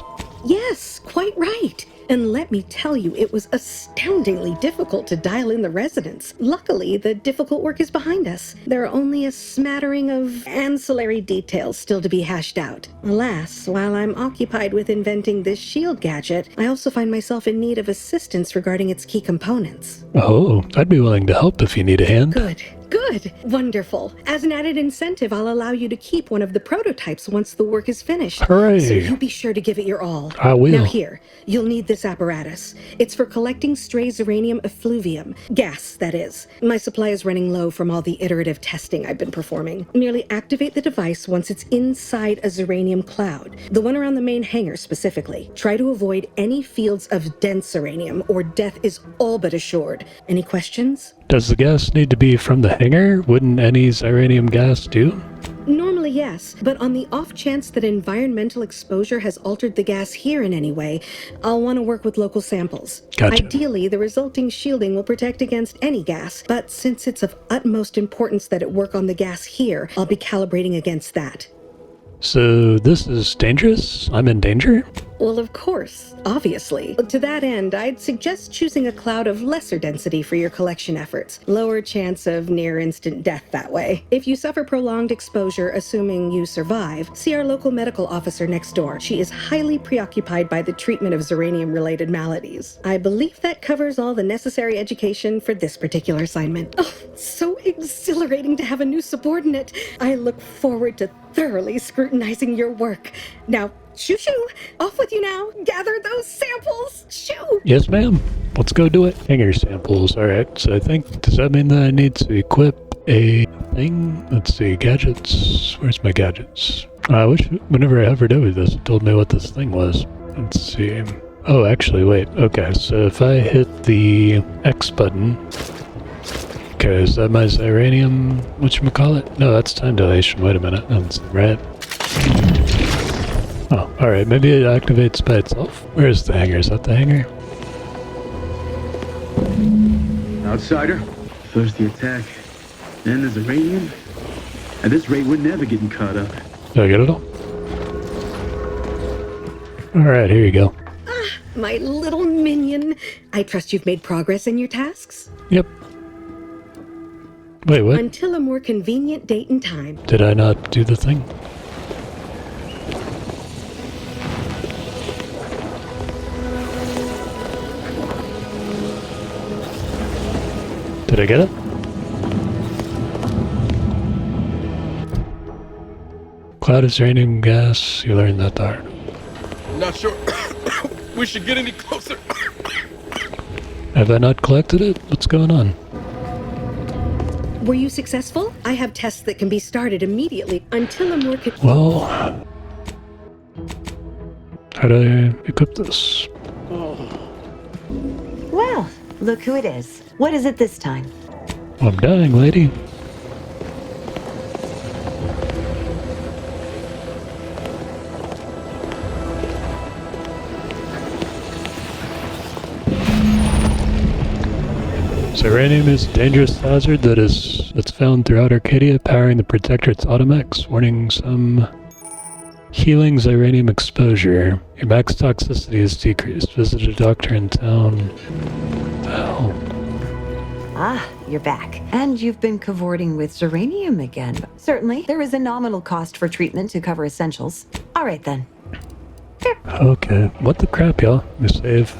Yes, quite right. And let me tell you, it was astoundingly difficult to dial in the resonance. Luckily, the difficult work is behind us. There are only a smattering of ancillary details still to be hashed out. Alas, while I'm occupied with inventing this shield gadget, I also find myself in need of assistance regarding its key components. Oh, I'd be willing to help if you need a hand. Good. Wonderful. As an added incentive, I'll allow you to keep one of the prototypes once the work is finished. Hooray. So you be sure to give it your all. I will. Now here, you'll need this apparatus. It's for collecting stray zeranium effluvium. Gas, that is. My supply is running low from all the iterative testing I've been performing. Merely activate the device once it's inside a zeranium cloud. The one around the main hangar specifically. Try to avoid any fields of dense zeranium, or death is all but assured. Any questions? Does the gas need to be from the hangar? Wouldn't any zeranium gas do? Normally, yes, but on the off chance that environmental exposure has altered the gas here in any way, I'll want to work with local samples. Gotcha. Ideally, the resulting shielding will protect against any gas, but since it's of utmost importance that it work on the gas here, I'll be calibrating against that. So this is dangerous? I'm in danger? Well, of course, obviously. To that end, I'd suggest choosing a cloud of lesser density for your collection efforts. Lower chance of near-instant death that way. If you suffer prolonged exposure, assuming you survive, see our local medical officer next door. She is highly preoccupied by the treatment of zeranium-related maladies. I believe that covers all the necessary education for this particular assignment. Oh, so exhilarating to have a new subordinate. I look forward to thoroughly scrutinizing your work. Now, shoo-shoo! Off with you now! Gather those samples! Shoo! Yes, ma'am. Let's go do it. Hangar samples. Alright, so I think, does that mean that I need to equip a thing? Let's see, gadgets. Where's my gadgets? I wish whenever I hovered over this, it told me what this thing was. Let's see. Oh, actually, wait. Okay, so if I hit the X button... Okay, is that my zeranium, whatchamacallit? No, that's time dilation. Wait a minute. That's right. Oh, alright, maybe it activates by itself. Where's the hangar? Is that the hangar? Outsider, first the attack, then there's zeranium. At this rate, we're never getting caught up. Did I get it all? Alright, here you go. Ah, my little minion. I trust you've made progress in your tasks? Yep. Wait, what? Until a more convenient date and time. Did I not do the thing? Did I get it? Cloud is raining gas. You learned that hard. Not sure we should get any closer. Have I not collected it? What's going on? Were you successful? I have tests that can be started immediately until a more... Well... How do I equip this? Well, look who it is. What is it this time? I'm dying, lady. Zeranium is a dangerous hazard that's found throughout Arcadia, powering the Protectorate's automex, warning some healing zeranium exposure. Your max toxicity is decreased. Visit a doctor in town. Oh. Ah, you're back. And you've been cavorting with zeranium again. Certainly, there is a nominal cost for treatment to cover essentials. All right, then. Okay. What the crap, y'all? Let me save.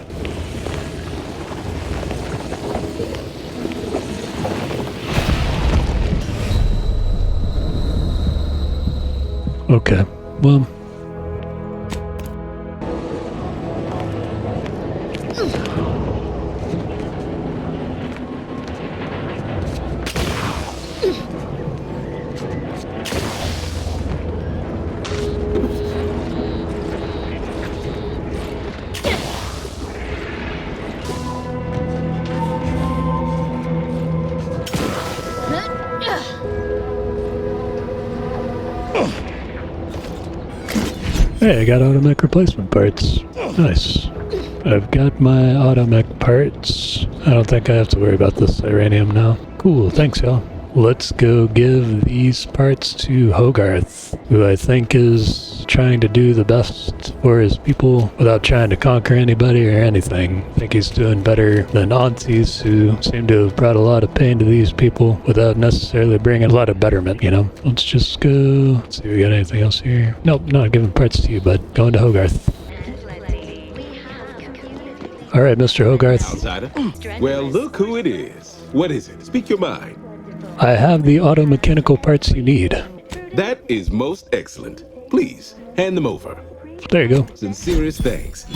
Okay, well... Hey, I got automech replacement parts. Nice. I've got my automech parts. I don't think I have to worry about this uranium now. Cool, thanks y'all. Let's go give these parts to Hogarth, who I think is trying to do the best for his people without trying to conquer anybody or anything. I think he's doing better than aunties, who seem to have brought a lot of pain to these people without necessarily bringing a lot of betterment, you know? Let's just go... Let's see, we got anything else here? Nope, not giving parts to you, bud. Going to Hogarth. Alright, Mr. Hogarth. Outsider. Well, look who it is. What is it? Speak your mind. I have the auto-mechanical parts you need. That is most excellent. Please, hand them over. There you go. Sincerest thanks.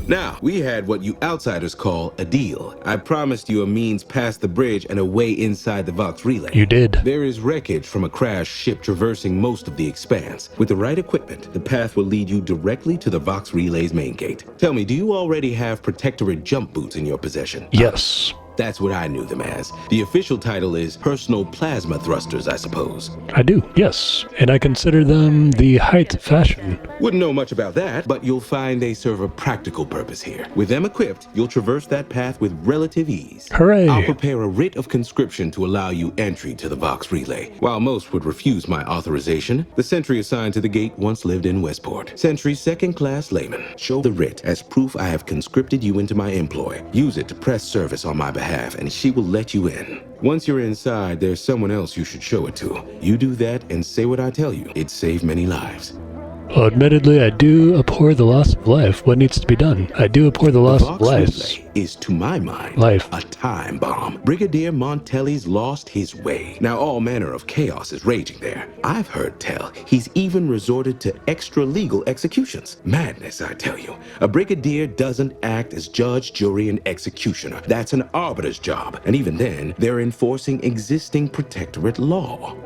Now, we had what you outsiders call a deal. I promised you a means past the bridge and a way inside the Vox relay. You did. There is wreckage from a crashed ship traversing most of the expanse. With the right equipment, the path will lead you directly to the Vox relay's main gate. Tell me, do you already have Protectorate jump boots in your possession? Yes. That's what I knew them as. The official title is Personal Plasma Thrusters, I suppose. I do, yes. And I consider them the height of fashion. Wouldn't know much about that, but you'll find they serve a practical purpose here. With them equipped, you'll traverse that path with relative ease. Hooray! I'll prepare a writ of conscription to allow you entry to the Vox relay. While most would refuse my authorization, the sentry assigned to the gate once lived in Westport. Sentry second-class layman. Show the writ as proof I have conscripted you into my employ. Use it to press service on my behalf, and she will let you in. Once you're inside, there's someone else you should show it to. You do that and say what I tell you. It'd save many lives. Well, admittedly, I do abhor the loss of life. What needs to be done? I do abhor the loss of life. Is, to my mind, life. A time bomb. Brigadier Montelli's lost his way. Now all manner of chaos is raging there. I've heard tell he's even resorted to extra-legal executions. Madness, I tell you. A brigadier doesn't act as judge, jury, and executioner. That's an arbiter's job. And even then, they're enforcing existing Protectorate law.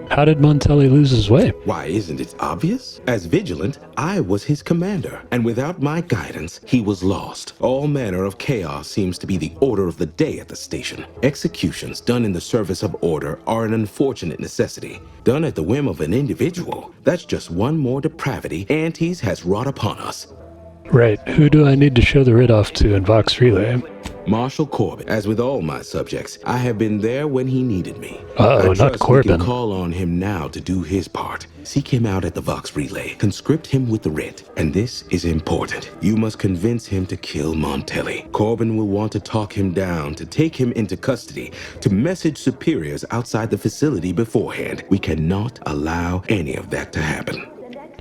How did Montelli lose his way? Why, isn't it obvious? As Vigilant, I was his commander, and without my guidance, he was lost. All manner of chaos seems to be the order of the day at the station. Executions done in the service of order are an unfortunate necessity. Done at the whim of an individual, that's just one more depravity Antes has wrought upon us. Right. Who do I need to show the writ off to in Vox Relay? Marshal Corbin. As with all my subjects, I have been there when he needed me. Oh, not Corbin. We can call on him now to do his part. Seek him out at the Vox relay. Conscript him with the writ. And this is important. You must convince him to kill Montelli. Corbin will want to talk him down, to take him into custody, to message superiors outside the facility beforehand. We cannot allow any of that to happen.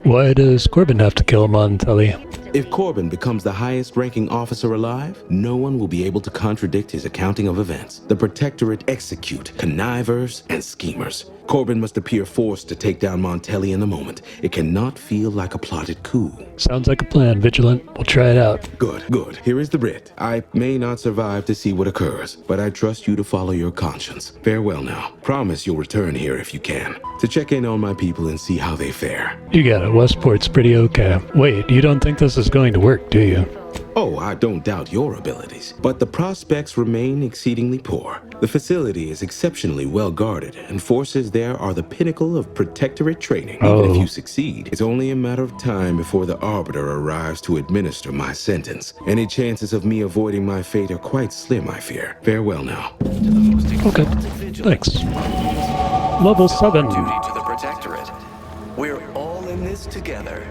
Why does Corbin have to kill Montelli? If Corbin becomes the highest-ranking officer alive, no one will be able to contradict his accounting of events. The Protectorate execute connivers and schemers. Corbin must appear forced to take down Montelli in the moment. It cannot feel like a plotted coup. Sounds like a plan, Vigilant. We'll try it out. Good, good. Here is the writ. I may not survive to see what occurs, but I trust you to follow your conscience. Farewell now. Promise you'll return here if you can, to check in on my people and see how they fare. You got it. Westport's pretty okay. Wait, you don't think this is going to work, do you? Oh, I don't doubt your abilities, but the prospects remain exceedingly poor. The facility is exceptionally well guarded, and forces there are the pinnacle of Protectorate training. Even if you succeed, it's only a matter of time before the Arbiter arrives to administer my sentence. Any chances of me avoiding my fate are quite slim, I fear. Farewell now. Okay, thanks. Level 7. Duty to the Protectorate. We're all in this together.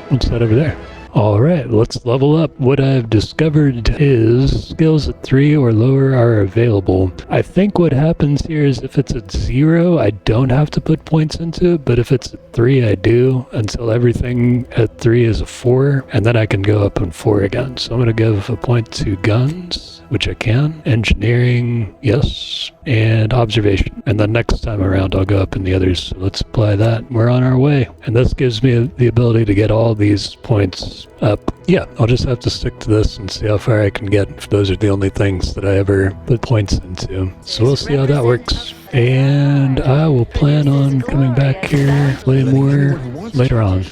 What's that over there? Alright, let's level up. What I've discovered is skills at 3 or lower are available. I think what happens here is if it's at 0, I don't have to put points into it, but if it's at 3, I do, until everything at 3 is a 4, and then I can go up on 4 again. So I'm going to give a point to guns, which I can. Engineering, yes, and observation. And then next time around, I'll go up in the others. So let's apply that. We're on our way. And this gives me the ability to get all these points up. Yeah, I'll just have to stick to this and see how far I can get if those are the only things that I ever put points into. So we'll see how that works. And I will plan on coming back here, play more later on.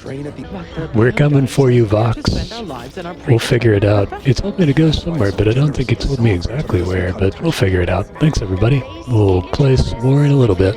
We're coming for you, Vox. We'll figure it out. He told me to go somewhere, but I don't think he told me exactly where, but we'll figure it out. Thanks, everybody. We'll play some more in a little bit.